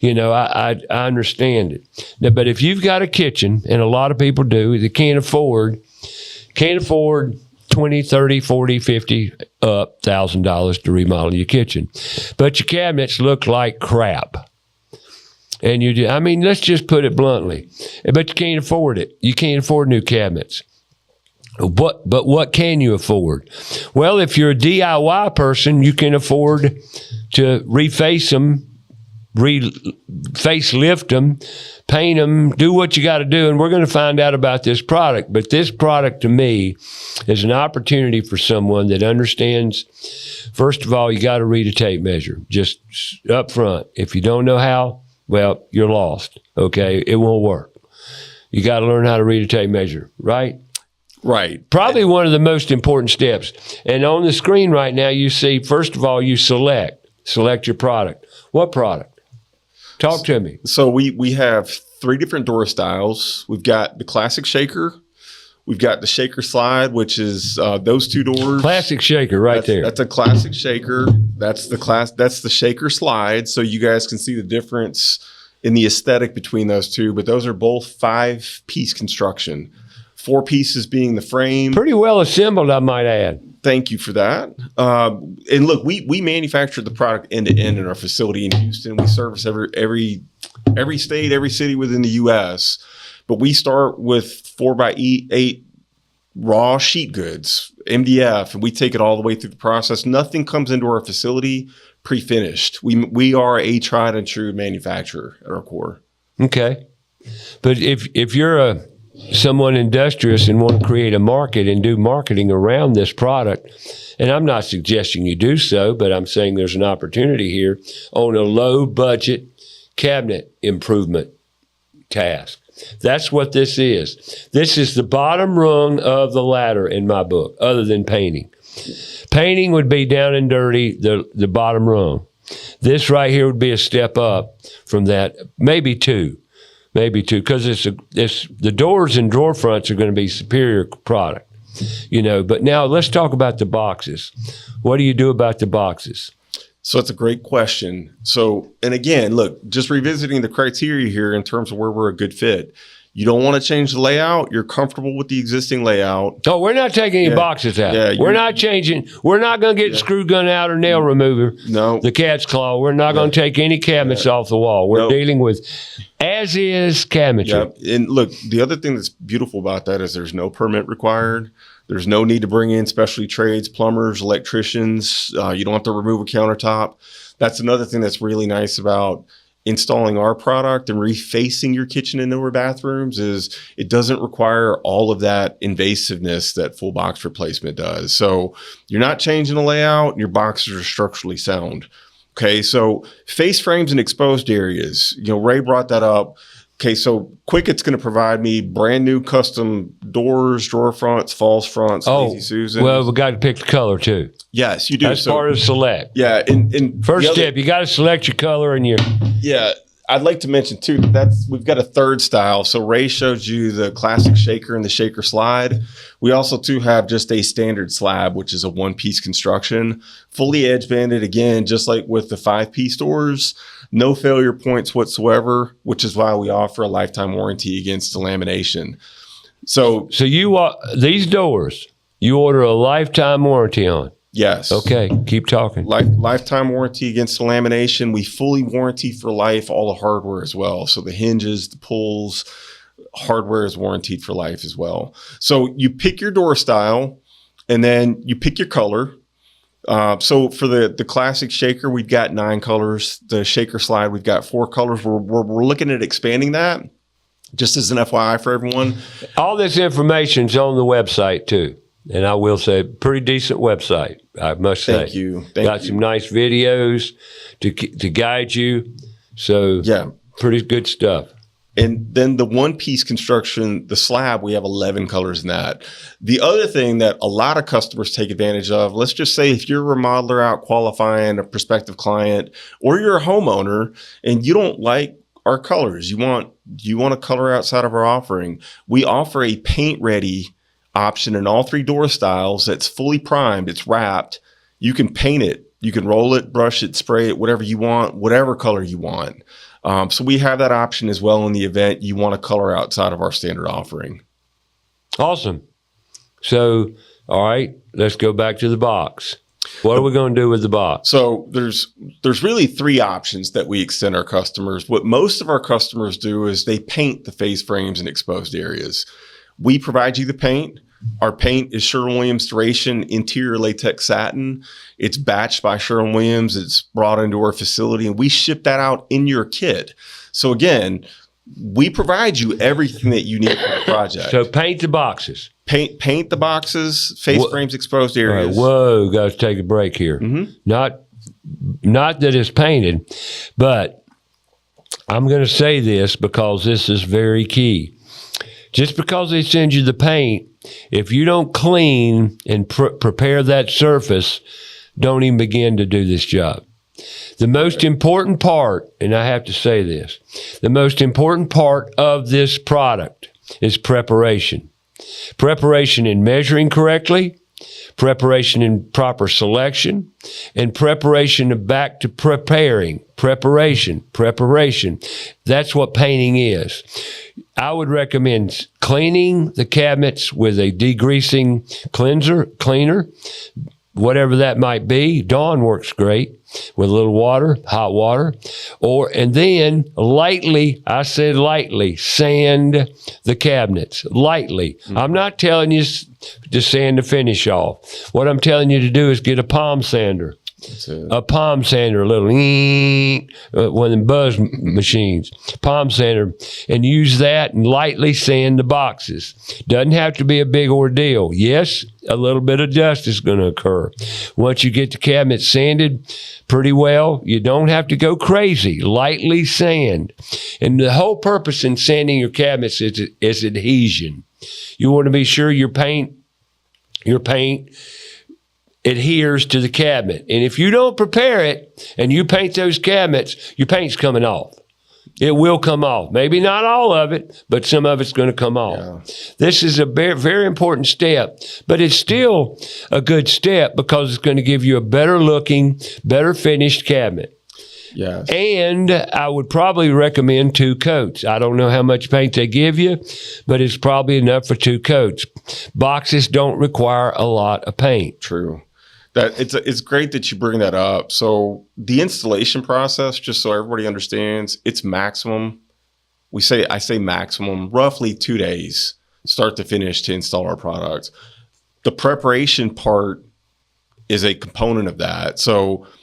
I understand it. Now, but if you've got a kitchen, and a lot of people do, that can't afford 20, 30, 40, 50 up $1,000 to remodel your kitchen. But your cabinets look like crap. And let's just put it bluntly. But you can't afford it. You can't afford new cabinets. But what can you afford? Well, if you're a DIY person, you can afford to reface them, facelift them, paint them, do what you got to do. And we're going to find out about this product. But this product to me is an opportunity for someone that understands, first of all, you got to read a tape measure just up front. If you don't know how, well, you're lost. Okay. It won't work. You got to learn how to read a tape measure, right? Right. Probably one of the most important steps. And on the screen right now, you see, first of all, you select your product. What product? Talk to me. So we have 3 different door styles. We've got the classic shaker. We've got the shaker slide, which is those 2 doors. Classic shaker there. That's a classic shaker. That's the shaker slide. So you guys can see the difference in the aesthetic between those 2. But those are both 5-piece construction. 4 pieces being the frame. Pretty well assembled, I might add. Thank you for that. And look, we manufacture the product end to end in our facility in Houston. We service every state, every city within the U.S. But we start with 4x8 raw sheet goods, MDF, and we take it all the way through the process. Nothing comes into our facility pre-finished. We are a tried and true manufacturer at our core. Okay, but if you're someone industrious and want to create a market and do marketing around this product, and I'm not suggesting you do so, but I'm saying there's an opportunity here on a low budget cabinet improvement task. That's what this is. This is the bottom rung of the ladder in my book, other than painting. Painting would be down and dirty, the bottom rung. This right here would be a step up from that, maybe two, because the doors and drawer fronts are going to be superior product, But now let's talk about the boxes. What do you do about the boxes? So it's a great question. So, and again, look, just revisiting the criteria here in terms of where we're a good fit. You don't want to change the layout. You're comfortable with the existing layout. Oh, we're not taking any boxes out. Yeah, we're not changing. We're not going to get the screw gun out or nail remover. No. The cat's claw. We're not going to take any cabinets off the wall. We're dealing with as-is cabinetry. Yeah. And look, the other thing that's beautiful about that is there's no permit required. There's no need to bring in specialty trades, plumbers, electricians. You don't have to remove a countertop. That's another thing that's really nice about installing our product and refacing your kitchen and indoor bathrooms is it doesn't require all of that invasiveness that full box replacement does. So you're not changing the layout. Your boxes are structurally sound. Okay, so face frames and exposed areas. Ray brought that up. Okay, so QuickKit's going to provide me brand new custom doors, drawer fronts, false fronts, Lazy Susans. Well, we got to pick the color too. Yes, you do. That's part of select. Yeah, and first step, you got to select your color and your. Yeah, I'd like to mention too we've got a third style. So Ray showed you the classic shaker and the shaker slide. We also too have just a standard slab, which is a one-piece construction, fully edge banded again, just like with the 5-piece doors. No failure points whatsoever, which is why we offer a lifetime warranty against delamination. So these doors, you order a lifetime warranty on. Yes. Okay, keep talking. Lifetime warranty against delamination. We fully warranty for life all the hardware as well. So the hinges, the pulls, hardware is warranted for life as well. So you pick your door style, and then you pick your color. So for the classic shaker, we've got 9 colors. The shaker slide, we've got 4 colors. We're looking at expanding that. Just as an FYI for everyone. All this information's on the website too. And I will say, pretty decent website, I must say. Thank you. Got some nice videos to guide you. So, yeah, pretty good stuff. And then the one-piece construction, the slab, we have 11 colors in that. The other thing that a lot of customers take advantage of, let's just say if you're a remodeler out qualifying a prospective client, or you're a homeowner and you don't like our colors, you want a color outside of our offering, we offer a paint-ready option in all 3 door styles that's fully primed, it's wrapped. You can paint it, you can roll it, brush it, spray it, whatever you want, whatever color you want. So we have that option as well in the event you want a color outside of our standard offering. Awesome. So, all right, let's go back to the box. What are we going to do with the box? So there's really 3 options that we extend our customers. What most of our customers do is they paint the face frames and exposed areas. We provide you the paint. Our paint is Sherwin-Williams Duration Interior Latex Satin. It's batched by Sherwin-Williams. It's brought into our facility, and we ship that out in your kit. So again, we provide you everything that you need for the project. So paint the boxes. Paint the boxes, face frames, exposed areas. Right, whoa, got to take a break here. Mm-hmm. Not that it's painted, but I'm going to say this because this is very key. Just because they send you the paint, if you don't clean and prepare that surface, don't even begin to do this job. The most important part, and I have to say this, the most important part of this product is preparation. Preparation in measuring correctly, preparation in proper selection, and preparation back to preparing. Preparation. That's what painting is. I would recommend cleaning the cabinets with a degreasing cleaner, whatever that might be. Dawn works great with a little water, hot water, and then lightly, I said lightly, sand the cabinets, lightly. Mm-hmm. I'm not telling you to sand the finish off. What I'm telling you to do is get a palm sander. A palm sander, a little one of them buzz machines, palm sander, and use that and lightly sand the boxes. Doesn't have to be a big ordeal. Yes, a little bit of dust is going to occur. Once you get the cabinet sanded pretty well, you don't have to go crazy. Lightly sand. And the whole purpose in sanding your cabinets is adhesion. You want to be sure your paint adheres to the cabinet. And if you don't prepare it and you paint those cabinets, your paint's coming off. It will come off. Maybe not all of it, but some of it's going to come off. Yeah. This is a very, very important step, but it's still a good step because it's going to give you a better looking, better finished cabinet. Yes. And I would probably recommend 2 coats. I don't know how much paint they give you, but it's probably enough for 2 coats. Boxes don't require a lot of paint. True. It's great that you bring that up. So the installation process, just so everybody understands, it's maximum. I say maximum, roughly 2 days, start to finish, to install our products. The preparation part is a component of that.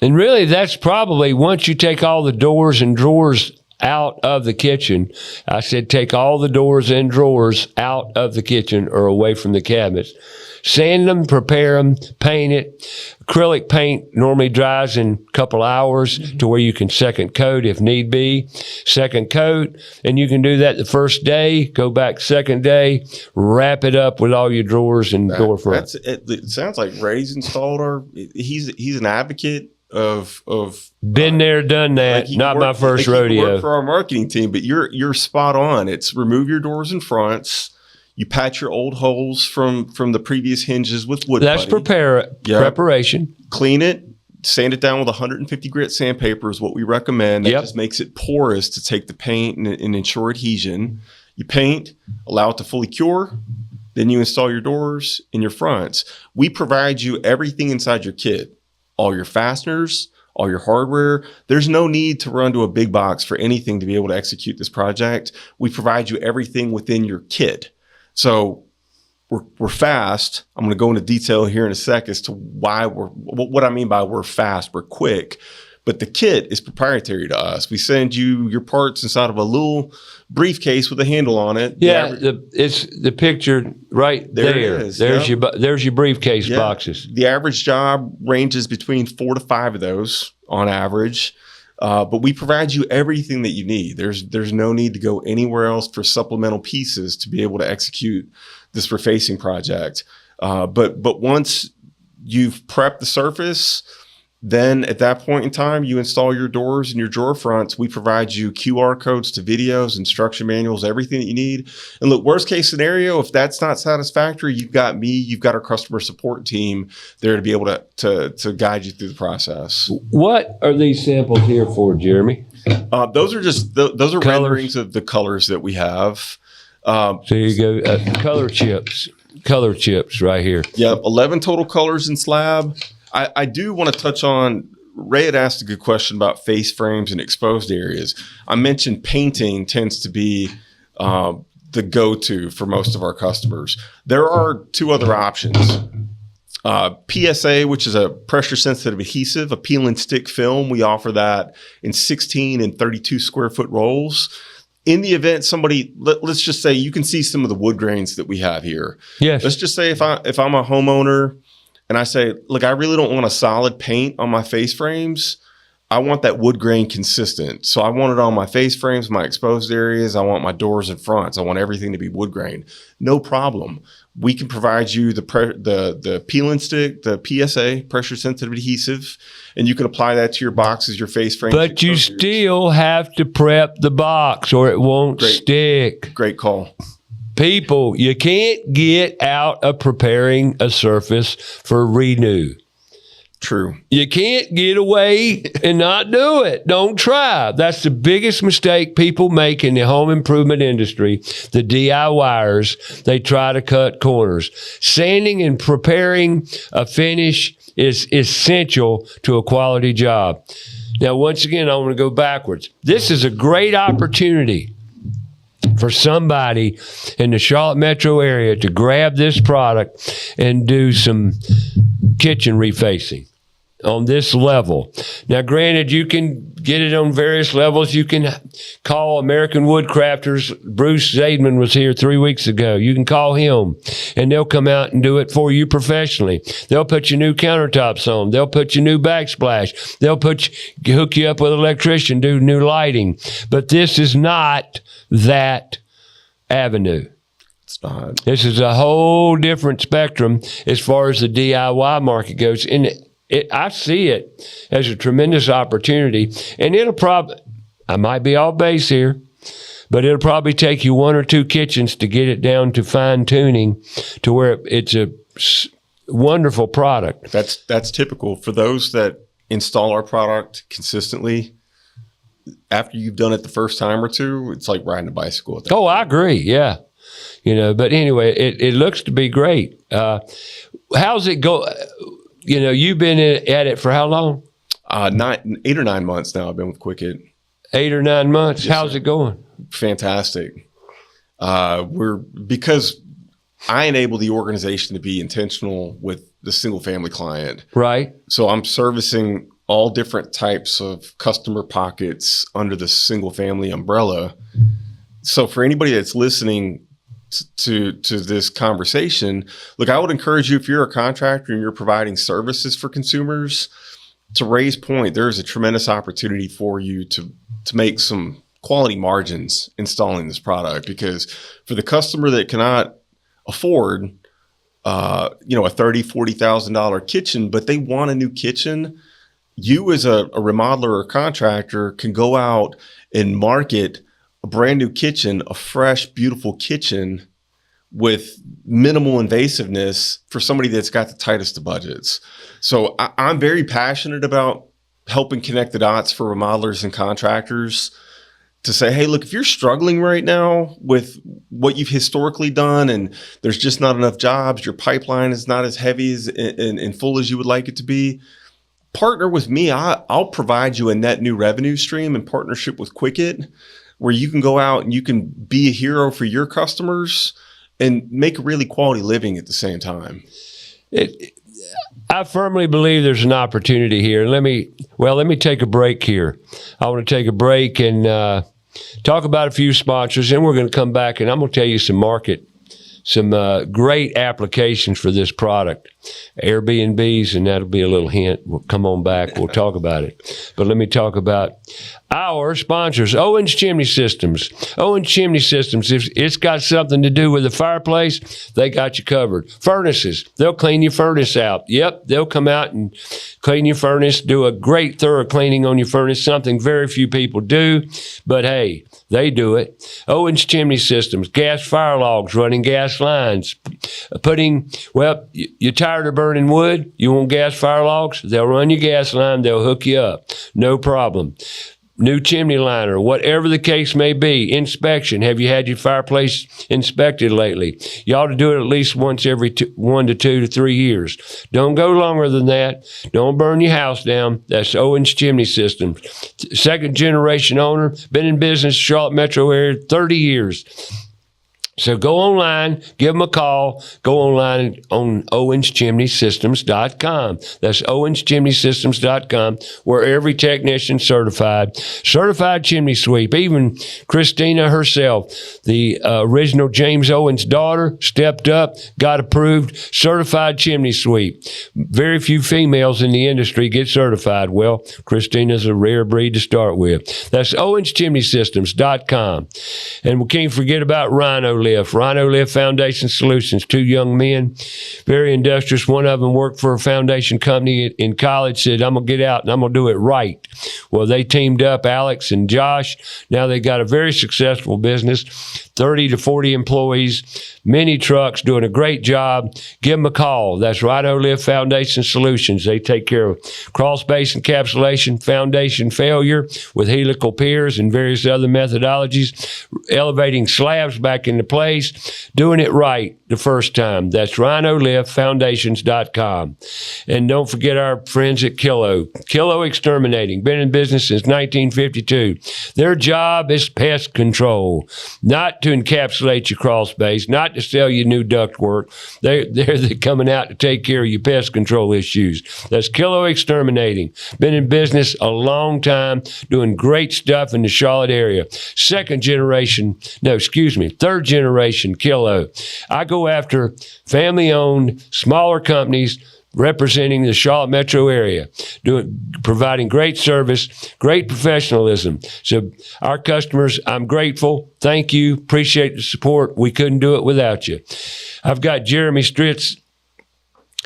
And really, that's probably once you take all the doors and drawers out of the kitchen. I said take all the doors and drawers out of the kitchen or away from the cabinets. sand them, prepare them, paint it. Acrylic paint normally dries in a couple hours to where you can second coat if need be. Second coat, and you can do that the first day, go back second day, wrap it up with all your drawers and door fronts. It sounds like Ray's installed he's an advocate of been there, done that. like Not my first rodeo. Work for our marketing team, but you're spot on. It's remove your doors and fronts. You patch your old holes from the previous hinges with wood. That's preparation. Clean it, sand it down with 150 grit sandpaper is what we recommend. That just makes it porous to take the paint and ensure adhesion. You paint, allow it to fully cure. Then you install your doors and your fronts. We provide you everything inside your kit, all your fasteners, all your hardware. There's no need to run to a big box for anything to be able to execute this project. We provide you everything within your kit. So we're fast. I'm going to go into detail here in a sec as to why what I mean by we're fast, we're quick. But the kit is proprietary to us. We send you your parts inside of a little briefcase with a handle on it. Yeah, it's the picture right there. It is. There's your briefcase boxes. The average job ranges between 4 to 5 of those on average. But we provide you everything that you need. There's no need to go anywhere else for supplemental pieces to be able to execute this refacing project. But once you've prepped the surface, then at that point in time, you install your doors and your drawer fronts. We provide you QR codes to videos, instruction manuals, everything that you need. And look, worst case scenario, if that's not satisfactory, you've got me, you've got our customer support team there to be able to guide you through the process. What are these samples here for, Jeremy? Those are renderings of the colors that we have. So you go color chips right here. Yep, 11 total colors in slab. I do want to touch on, Ray had asked a good question about face frames and exposed areas. I mentioned painting tends to be the go-to for most of our customers. There are 2 other options. PSA, which is a pressure-sensitive adhesive, a peel and stick film. We offer that in 16 and 32 square foot rolls. In the event somebody, let's just say you can see some of the wood grains that we have here. Yes. Let's just say if I'm a homeowner, and I say, look, I really don't want a solid paint on my face frames. I want that wood grain consistent. So I want it on my face frames, my exposed areas. I want my doors and fronts. I want everything to be wood grain. No problem. We can provide you the peel and stick, the PSA, pressure sensitive adhesive, and you can apply that to your boxes, your face frames. But you still have to prep the box or it won't stick. Great call. People, you can't get out of preparing a surface for renew. True. You can't get away and not do it. Don't try. That's the biggest mistake people make in the home improvement industry. The DIYers, they try to cut corners. Sanding and preparing a finish is essential to a quality job. Now, once again, I want to go backwards. This is a great opportunity for somebody in the Charlotte metro area to grab this product and do some kitchen refacing on this level. Now, granted, you can get it on various levels. You can call American Woodcrafters. Bruce Zaidman was here 3 weeks ago. You can call him, and they'll come out and do it for you professionally. They'll put your new countertops on. They'll put your new backsplash. They'll hook you up with an electrician, do new lighting. But this is not that avenue. It's not. This is a whole different spectrum as far as the DIY market goes. And I see it as a tremendous opportunity. And it'll probably, I might be off base here, but it'll probably take you 1 or 2 kitchens to get it down to fine tuning to where it's a wonderful product. That's typical for those that install our product consistently. After you've done it the first time or 2, it's like riding a bicycle. At that point. I agree. Yeah. But anyway, it looks to be great. How's it go? You've been at it for how long? 8 or 9 months now. I've been with QuickKit. 8 or 9 months. Yes, how's sir. It going? Fantastic. Because I enable the organization to be intentional with the single family client. Right. So I'm servicing all different types of customer pockets under the single family umbrella. So for anybody that's listening, to this conversation, look, I would encourage you, if you're a contractor and you're providing services for consumers, to Ray's point, there's a tremendous opportunity for you to make some quality margins installing this product, because for the customer that cannot afford a $30,000-$40,000 kitchen, but they want a new kitchen, you as a remodeler or contractor can go out and market a brand new kitchen, a fresh, beautiful kitchen with minimal invasiveness for somebody that's got the tightest of budgets. So I'm very passionate about helping connect the dots for remodelers and contractors to say, hey, look, if you're struggling right now with what you've historically done and there's just not enough jobs, your pipeline is not as heavy as and full as you would like it to be, partner with me. I'll provide you a net new revenue stream in partnership with QuickKit, where you can go out and you can be a hero for your customers and make a really quality living at the same time. I firmly believe there's an opportunity here. Let me take a break here. I want to take a break and talk about a few sponsors, and we're going to come back and I'm going to tell you some great applications for this product. Airbnbs, and that'll be a little hint. We'll come on back. We'll talk about it. But let me talk about our sponsors, Owens Chimney Systems. Owens Chimney Systems, if it's got something to do with the fireplace, they got you covered. Furnaces, they'll clean your furnace out. Yep, they'll come out and clean your furnace, do a great thorough cleaning on your furnace, something very few people do. But hey, they do it. Owens Chimney Systems, gas fire logs, running gas lines, you're tired of burning wood, you want gas fire logs, they'll run your gas line, they'll hook you up, no problem. New chimney liner, whatever the case may be. Inspection, have you had your fireplace inspected lately? You ought to do it at least once every 1 to 2 to 3 years. Don't go longer than that. Don't burn your house down. That's Owens Chimney Systems. Second generation owner, been in business, Charlotte metro area, 30 years. So go online, give them a call, go online on OwensChimneySystems.com. That's OwensChimneySystems.com, where every technician certified chimney sweep. Even Christina herself, the original James Owens' daughter, stepped up, got approved, certified chimney sweep. Very few females in the industry get certified. Well, Christina's a rare breed to start with. That's OwensChimneySystems.com. And we can't forget about Rhino Lift Foundation Solutions. 2 young men, very industrious. One of them worked for a foundation company in college, said, I'm going to get out and I'm going to do it right. Well, they teamed up, Alex and Josh. Now they got a very successful business, 30 to 40 employees, many trucks, doing a great job. Give them a call. That's Rhino Lift Foundation Solutions. They take care of crawl space encapsulation, foundation failure with helical piers and various other methodologies, elevating slabs back into place, doing it right the first time. That's RhinoLiftFoundations.com. And don't forget our friends at Kilo Exterminating, been in business since 1952. Their job is pest control, not to encapsulate your crawl space, not to sell you new ductwork. They're coming out to take care of your pest control issues. That's Kilo Exterminating. Been in business a long time, doing great stuff in the Charlotte area. Third generation Kilo. I go after family-owned, smaller companies representing the Charlotte metro area, providing great service, great professionalism. So our customers, I'm grateful. Thank you. Appreciate the support. We couldn't do it without you. I've got Jeremy Stritch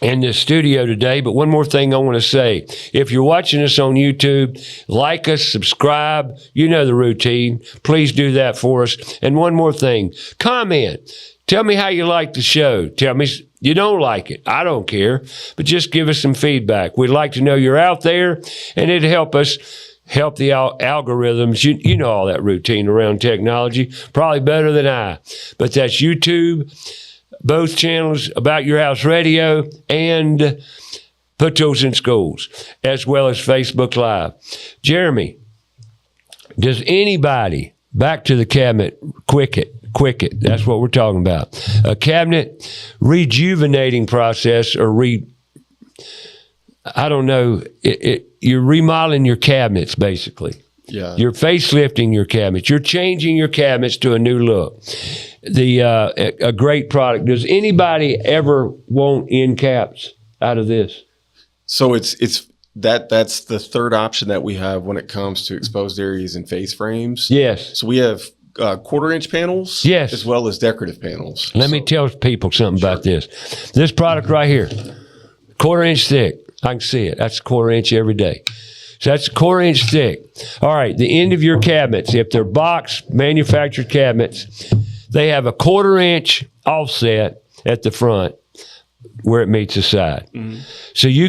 in the studio today, but one more thing I want to say. If you're watching us on YouTube, like us, subscribe. You know the routine. Please do that for us. And one more thing, comment. Tell me how you like the show. Tell me you don't like it. I don't care, but just give us some feedback. We'd like to know you're out there, and it'd help us help the algorithms. You know all that routine around technology, probably better than I. But that's YouTube, both channels, About Your House Radio, and Put Those in Schools, as well as Facebook Live. Jeremy, does anybody, back to the cabinet, QuickKit, that's what we're talking about. A cabinet rejuvenating process, or you're remodeling your cabinets, basically. Yeah. You're facelifting your cabinets. You're changing your cabinets to a new look. a great product. Does anybody ever want end caps out of this? So that's the third option that we have when it comes to exposed areas and face frames. Yes. So we have 1/4-inch panels, yes, as well as decorative panels. Let me tell people something about this. This product right here, 1/4-inch thick. I can see it. That's 1/4-inch every day. So that's 1/4-inch thick. All right, the end of your cabinets, if they're box manufactured cabinets, they have a 1/4-inch offset at the front where it meets the side. Mm-hmm. So you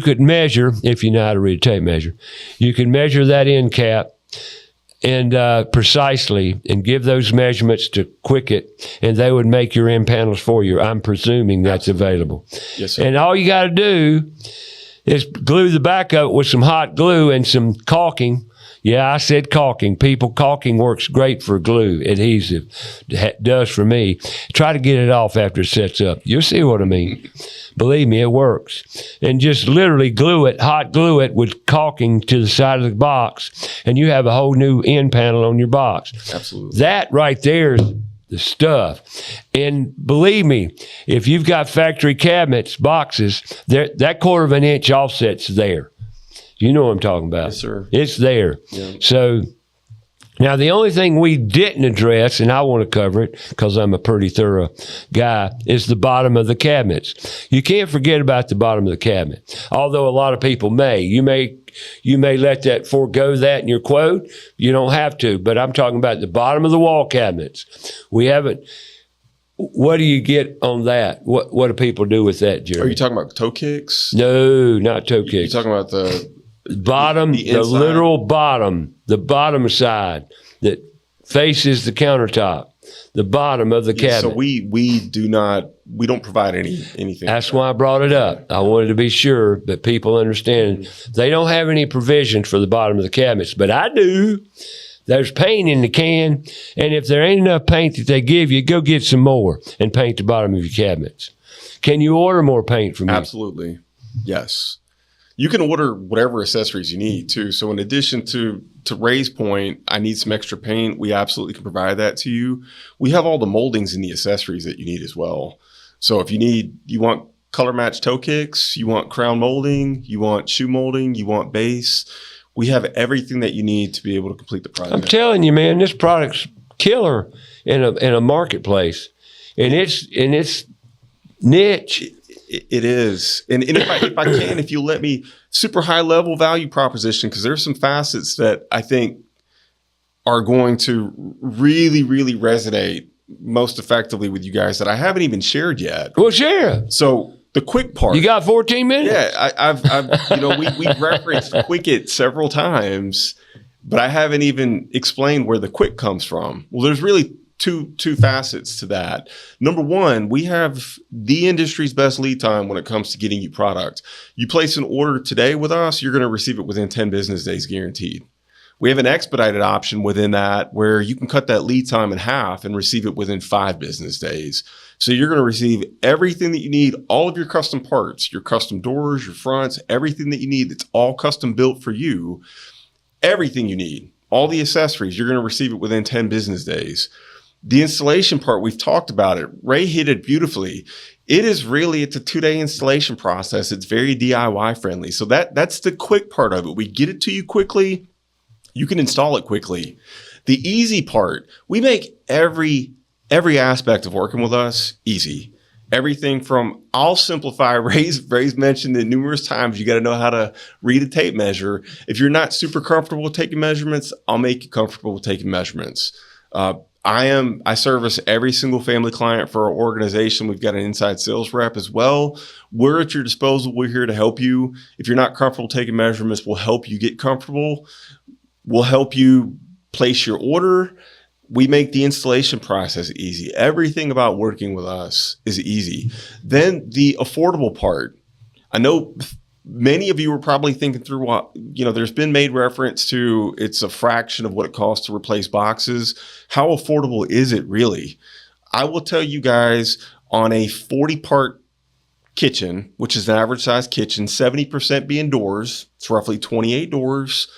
could measure, if you know how to read a tape measure, you can measure that end cap and precisely, and give those measurements to QuickKit, and they would make your end panels for you. I'm presuming that's available. Yes, sir. And all you got to do is glue the back up with some hot glue and some caulking. Yeah, I said caulking. People, caulking works great for glue adhesive. It does for me. Try to get it off after it sets up. You'll see what I mean. Believe me, it works. And just literally glue it, hot glue it with caulking to the side of the box, and you have a whole new end panel on your box. Absolutely. That right there is the stuff. And believe me, if you've got factory cabinets, boxes, that 1/4-inch offset's there. You know what I'm talking about. Yes, sir. It's there. Yeah. So now the only thing we didn't address, and I want to cover it because I'm a pretty thorough guy, is the bottom of the cabinets. You can't forget about the bottom of the cabinet. Although a lot of people may. You may let that forego that in your quote. You don't have to. But I'm talking about the bottom of the wall cabinets. We haven't. What do you get on that? What do people do with that, Jerry? Are you talking about toe kicks? No, not toe kicks. You're talking about the bottom, the literal bottom, the bottom side that faces the countertop, the bottom of the cabinet. So we don't provide anything. That's why I brought it up. I wanted to be sure that people understand they don't have any provisions for the bottom of the cabinets, but I do. There's paint in the can, and if there ain't enough paint that they give you, go get some more and paint the bottom of your cabinets. Can you order more paint from me? Absolutely. Yes. You can order whatever accessories you need too. So in addition to Ray's point, I need some extra paint, we absolutely can provide that to you. We have all the moldings and the accessories that you need as well. So if you want color match toe kicks, you want crown molding, you want shoe molding, you want base, we have everything that you need to be able to complete the project. I'm telling you, man, this product's killer in a marketplace, and it's niche. It is. And if you let me, super high level value proposition, because there's some facets that I think are going to really, really resonate most effectively with you guys that I haven't even shared yet. Well, share. So the quick part. You got 14 minutes? Yeah, I've we've referenced QuickKit several times, but I haven't even explained where the quick comes from. Well, there's really two facets to that. Number one, we have the industry's best lead time when it comes to getting you product. You place an order today with us, you're going to receive it within 10 business days guaranteed. We have an expedited option within that where you can cut that lead time in half and receive it within 5 business days. So you're going to receive everything that you need, all of your custom parts, your custom doors, your fronts, everything that you need. It's all custom built for you. Everything you need, all the accessories, you're going to receive it within 10 business days. The installation part, we've talked about it. Ray hit it beautifully. It's a 2-day installation process. It's very DIY friendly. So that's the quick part of it. We get it to you quickly. You can install it quickly. The easy part, we make every aspect of working with us easy. Everything from, I'll simplify, Ray's mentioned it numerous times, you got to know how to read a tape measure. If you're not super comfortable with taking measurements, I'll make you comfortable with taking measurements. I service every single family client for our organization. We've got an inside sales rep as well. We're at your disposal. We're here to help you. If you're not comfortable taking measurements, we'll help you get comfortable. We'll help you place your order. We make the installation process easy. Everything about working with us is easy. Then the affordable part. I know many of you are probably thinking through what, there's been made reference to it's a fraction of what it costs to replace boxes. How affordable is it really? I will tell you guys, on a 40-part kitchen, which is an average size kitchen, 70% being doors, it's roughly 28 doors.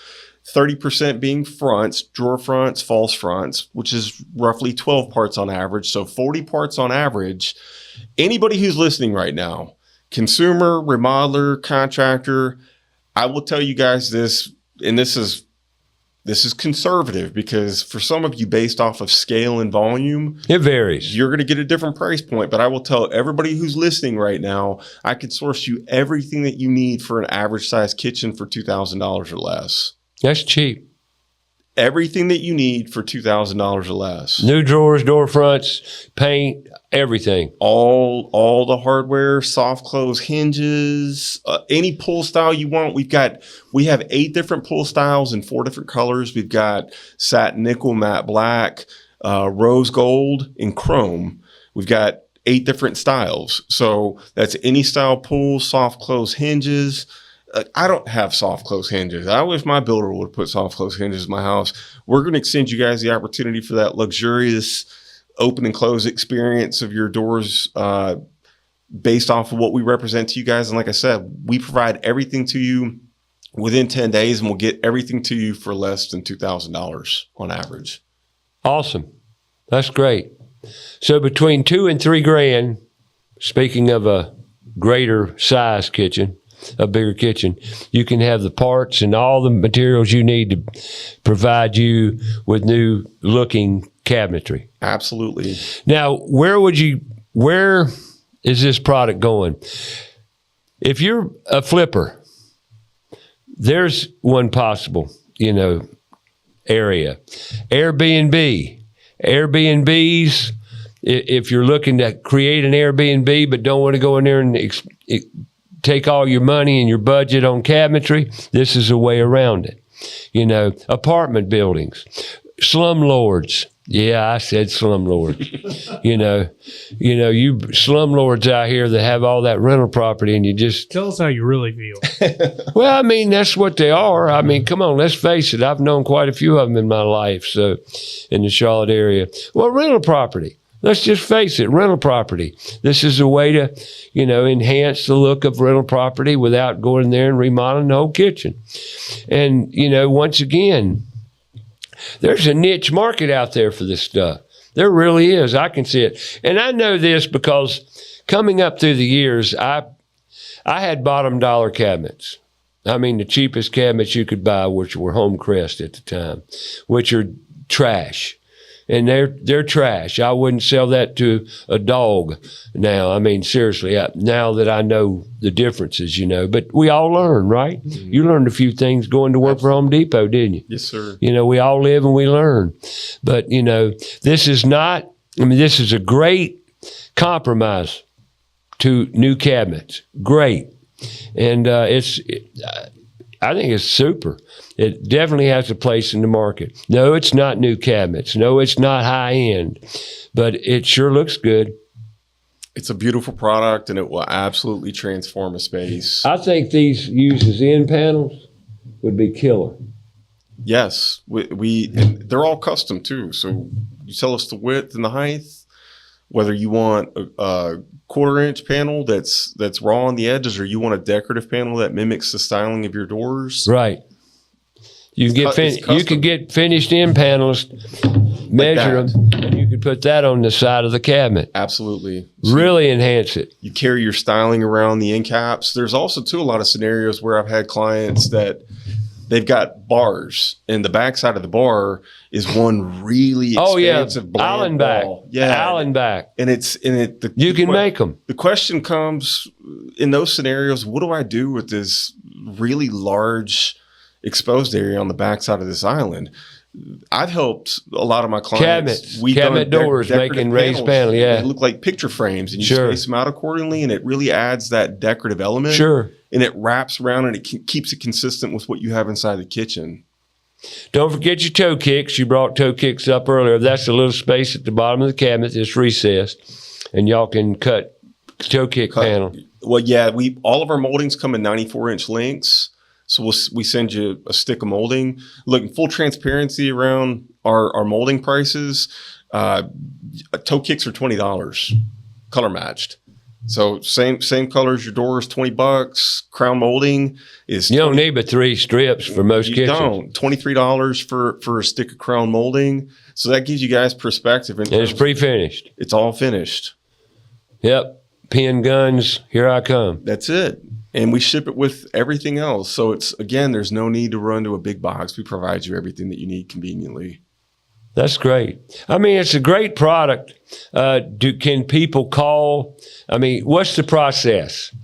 30% being fronts, drawer fronts, false fronts, which is roughly 12 parts on average. So 40 parts on average. Anybody who's listening right now, consumer, remodeler, contractor, I will tell you guys this, and this is conservative because for some of you, based off of scale and volume, it varies. You're going to get a different price point. But I will tell everybody who's listening right now, I could source you everything that you need for an average size kitchen for $2,000 or less. That's cheap. Everything that you need for $2,000 or less. New drawers, door fronts, paint, everything. All the hardware, soft close hinges, any pull style you want. We have 8 different pull styles in 4 different colors. We've got satin nickel, matte black, rose gold, and chrome. We've got 8 different styles. So that's any style pull, soft close hinges. I don't have soft close hinges. I wish my builder would put soft close hinges in my house. We're going to extend you guys the opportunity for that luxurious open and close experience of your doors based off of what we represent to you guys. And like I said, we provide everything to you within 10 days and we'll get everything to you for less than $2,000 on average. Awesome. That's great. So between $2,000 and $3,000, speaking of a greater size kitchen, a bigger kitchen, you can have the parts and all the materials you need to provide you with new looking cabinetry. Absolutely. Now, where is this product going? If you're a flipper, there's one possible, area. Airbnbs, if you're looking to create an Airbnb but don't want to go in there and take all your money and your budget on cabinetry, this is a way around it. Apartment buildings, slumlords. Yeah, I said slumlords. You slumlords out here that have all that rental property and you just... Tell us how you really feel. Well, that's what they are. Come on, let's face it. I've known quite a few of them in my life, so in the Charlotte area. Well, rental property. Let's just face it, rental property. This is a way to, enhance the look of rental property without going there and remodeling the whole kitchen. And, once again, there's a niche market out there for this stuff. There really is. I can see it. And I know this because coming up through the years, I had bottom dollar cabinets. The cheapest cabinets you could buy, which were Home Crest at the time, which are trash. And they're trash. I wouldn't sell that to a dog now. Seriously, now that I know the differences, But we all learn, right? Mm-hmm. You learned a few things going to work for Home Depot, didn't you? Yes, sir. We all live and we learn. But, this is not, this is a great compromise to new cabinets. Great. And I think it's super. It definitely has a place in the market. No, it's not new cabinets. No, it's not high end, but it sure looks good. It's a beautiful product and it will absolutely transform a space. I think these used as end panels would be killer. Yes, and they're all custom too. So you tell us the width and the height, whether you want a 1/4-inch panel that's raw on the edges, or you want a decorative panel that mimics the styling of your doors. Right. You can get finished end panels, measure them, and you could put that on the side of the cabinet. Absolutely. So really enhance it. You carry your styling around the end caps. There's also too a lot of scenarios where I've had clients that they've got bars, and the backside of the bar is one really expansive bland wall. Allenback. And you can make them. The question comes in those scenarios: what do I do with this really large exposed area on the backside of this island? I've helped a lot of my clients. Cabinet doors, making raised panels. Yeah, they look like picture frames, and you sure. space them out accordingly, and it really adds that decorative element. Sure. And it wraps around and it keeps it consistent with what you have inside the kitchen. Don't forget your toe kicks. You brought toe kicks up earlier. That's a little space at the bottom of the cabinet that's recessed, and y'all can cut toe kick panel. Well, yeah, all of our moldings come in 94-inch lengths. So we send you a stick of molding. Look, in full transparency around our molding prices, toe kicks are $20, color matched. So same color as your doors, $20. Crown molding is You don't need but 3 strips for most you kitchens. don't. $23 for a stick of crown molding. So that gives you guys perspective. And it's pre-finished. It's all finished. Yep. Pen, guns, here I come. That's it. And we ship it with everything else. So it's, again, there's no need to run to a big box. We provide you everything that you need conveniently. That's great. I mean, it's a great product. Can people call? I mean, what's the process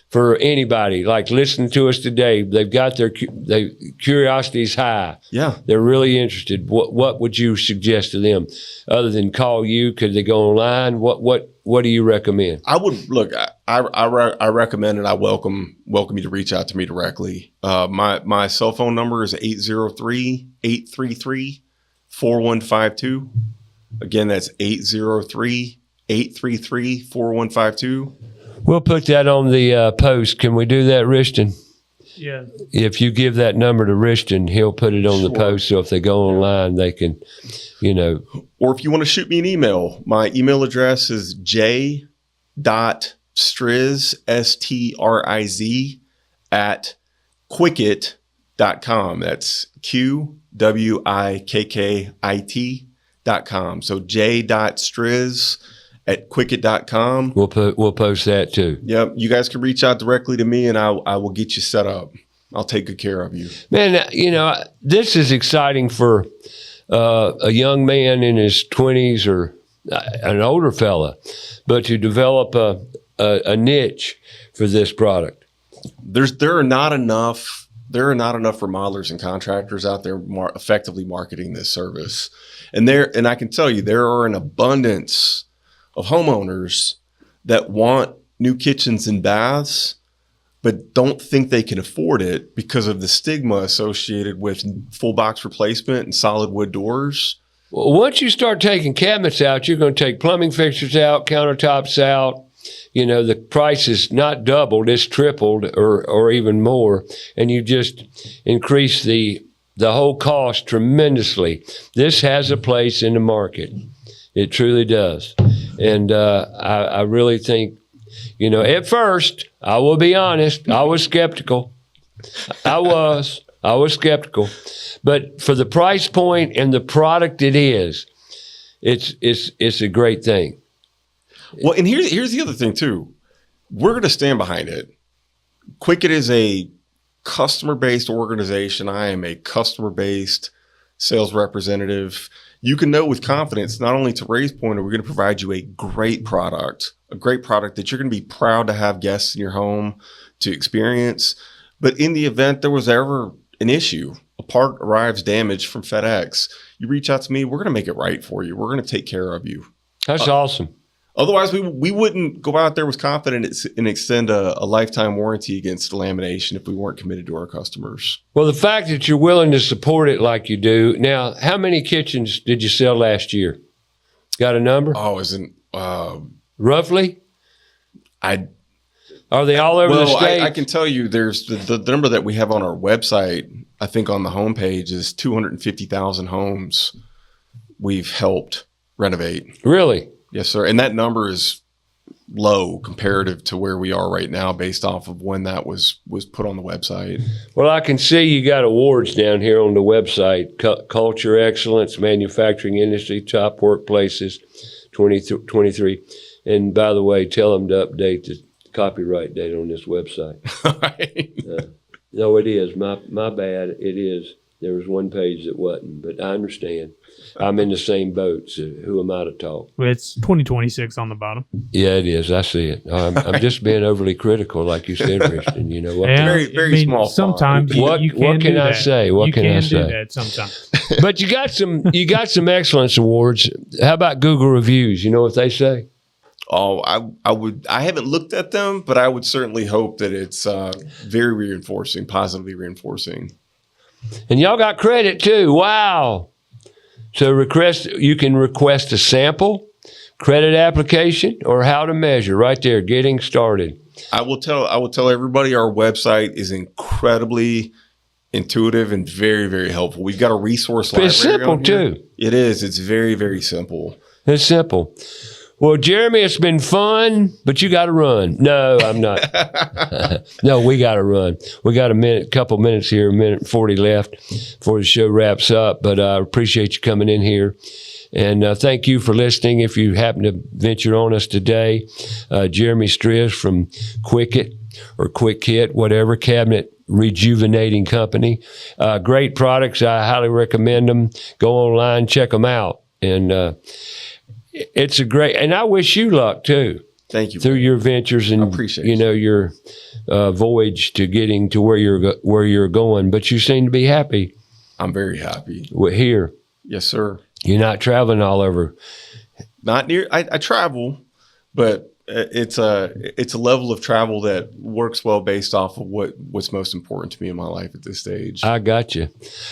for anybody like listening to us today? They've got their curiosity's high. Yeah. They're really interested. What would you suggest to them other than call you? Could they go online? What do you recommend? I would look. I recommend and I welcome you to reach out to me directly. My cell phone number is 803-833-4152. Again, that's 803-833-4152. We'll put that on the post. Can we do that, Rishton? Yeah. If you give that number to Rishton, he'll put it on the post. So if they go online, they can, Or if you want to shoot me an email, my email address is j.striz, STRIZ, at QuickKit.com. That's QWIKKIT.com. So j.striz at QuickKit.com. We'll post that too. Yep. You guys can reach out directly to me and I will get you set up. I'll take good care of you. Man, this is exciting for a young man in his 20s or an older fella, but to develop a niche for this product. There are not enough remodelers and contractors out there effectively marketing this service. And I can tell you there are an abundance of homeowners that want new kitchens and baths, but don't think they can afford it because of the stigma associated with full box replacement and solid wood doors. Well, once you start taking cabinets out, you're going to take plumbing fixtures out, countertops out. The price is not doubled, it's tripled or even more. And you just increase the whole cost tremendously. This has a place in the market. It truly does. And I really think, at first, I will be honest, I was skeptical. I was skeptical. But for the price point and the product it is, it's a great thing. Well, and here's the other thing too. We're going to stand behind it. QuickKit is a customer-based organization. I am a customer-based sales representative. You can know with confidence, not only to Ray's point, are we going to provide you a great product that you're going to be proud to have guests in your home to experience. But in the event there was ever an issue, a part arrives damaged from FedEx, you reach out to me, we're going to make it right for you. We're going to take care of you. That's awesome. Otherwise, we wouldn't go out there with confidence and extend a lifetime warranty against lamination if we weren't committed to our customers. Well, the fact that you're willing to support it like you do. Now, how many kitchens did you sell last year? Got a number? Oh, roughly? Are they all over the state? I can tell you there's the number that we have on our website, I think on the homepage, is 250,000 homes we've helped renovate. Really? Yes, sir. And that number is low comparative to where we are right now based off of when that was put on the website. Well, I can see you got awards down here on the website. Culture Excellence, Manufacturing Industry, Top Workplaces, 2023. And by the way, tell them to update the copyright date on this website. No, it is. My bad. It is. There was one page that wasn't, but I understand. I'm in the same boat, so who am I to talk? It's 2026 on the bottom. Yeah, it is. I see it. I'm just being overly critical, like you said, Richard. You know what? Yeah, very small. Sometimes What can I say? What can I say? You can do that sometimes. But you got some excellence awards. How about Google reviews? You know what they say? Oh, I haven't looked at them, but I would certainly hope that it's very reinforcing, positively reinforcing. And y'all got credit too. Wow. So you can request a sample, credit application, or how to measure right there, getting started. I will tell everybody our website is incredibly intuitive and very, very helpful. We've got a resource library. It's simple too. It is. It's very, very simple. It's simple. Well, Jeremy, it's been fun, but you got to run. No, I'm not. No, we got to run. We got couple minutes here, a minute and 40 left before the show wraps up. But I appreciate you coming in here. And thank you for listening. If you happen to venture on us today, Jeremy Stritch from QuickKit or QuickKit, whatever, cabinet rejuvenating company. Great products. I highly recommend them. Go online, check them out. And it's a great, and I wish you luck too. Thank you. Through your ventures and, I appreciate your voyage to getting to where you're going. But you seem to be happy. I'm very happy. We're here. Yes, sir. You're not traveling all over. Not near. I travel, but it's a level of travel that works well based off of what's most important to me in my life at this stage. I got you.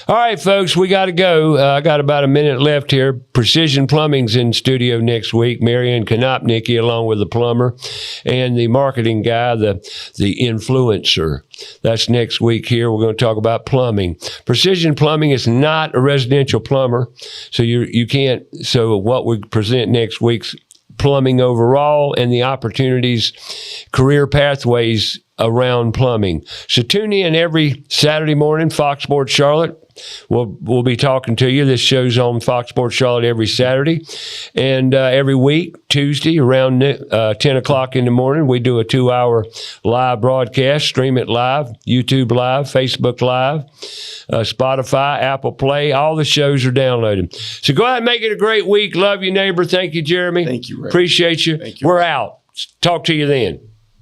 All right, folks, we got to go. I got about a minute left here. Precision Plumbing's in studio next week. Marianne Konopnicki, along with the plumber and the marketing guy, the influencer. That's next week here. We're going to talk about plumbing. Precision Plumbing is not a residential plumber, so you can't. So what we present next week's plumbing overall and the opportunities, career pathways around plumbing. So tune in every Saturday morning, Fox Sports Charlotte. We'll be talking to you. This show's on Fox Sports Charlotte every Saturday. And every week, Tuesday, around 10 o'clock in the morning, we do a 2-hour live broadcast. Stream it live, YouTube Live, Facebook Live, Spotify, Apple Play. All the shows are downloaded. So go out and make it a great week. Love you, neighbor. Thank you, Jeremy. Thank you, Ray. Appreciate you. Thank you. We're out. Talk to you then.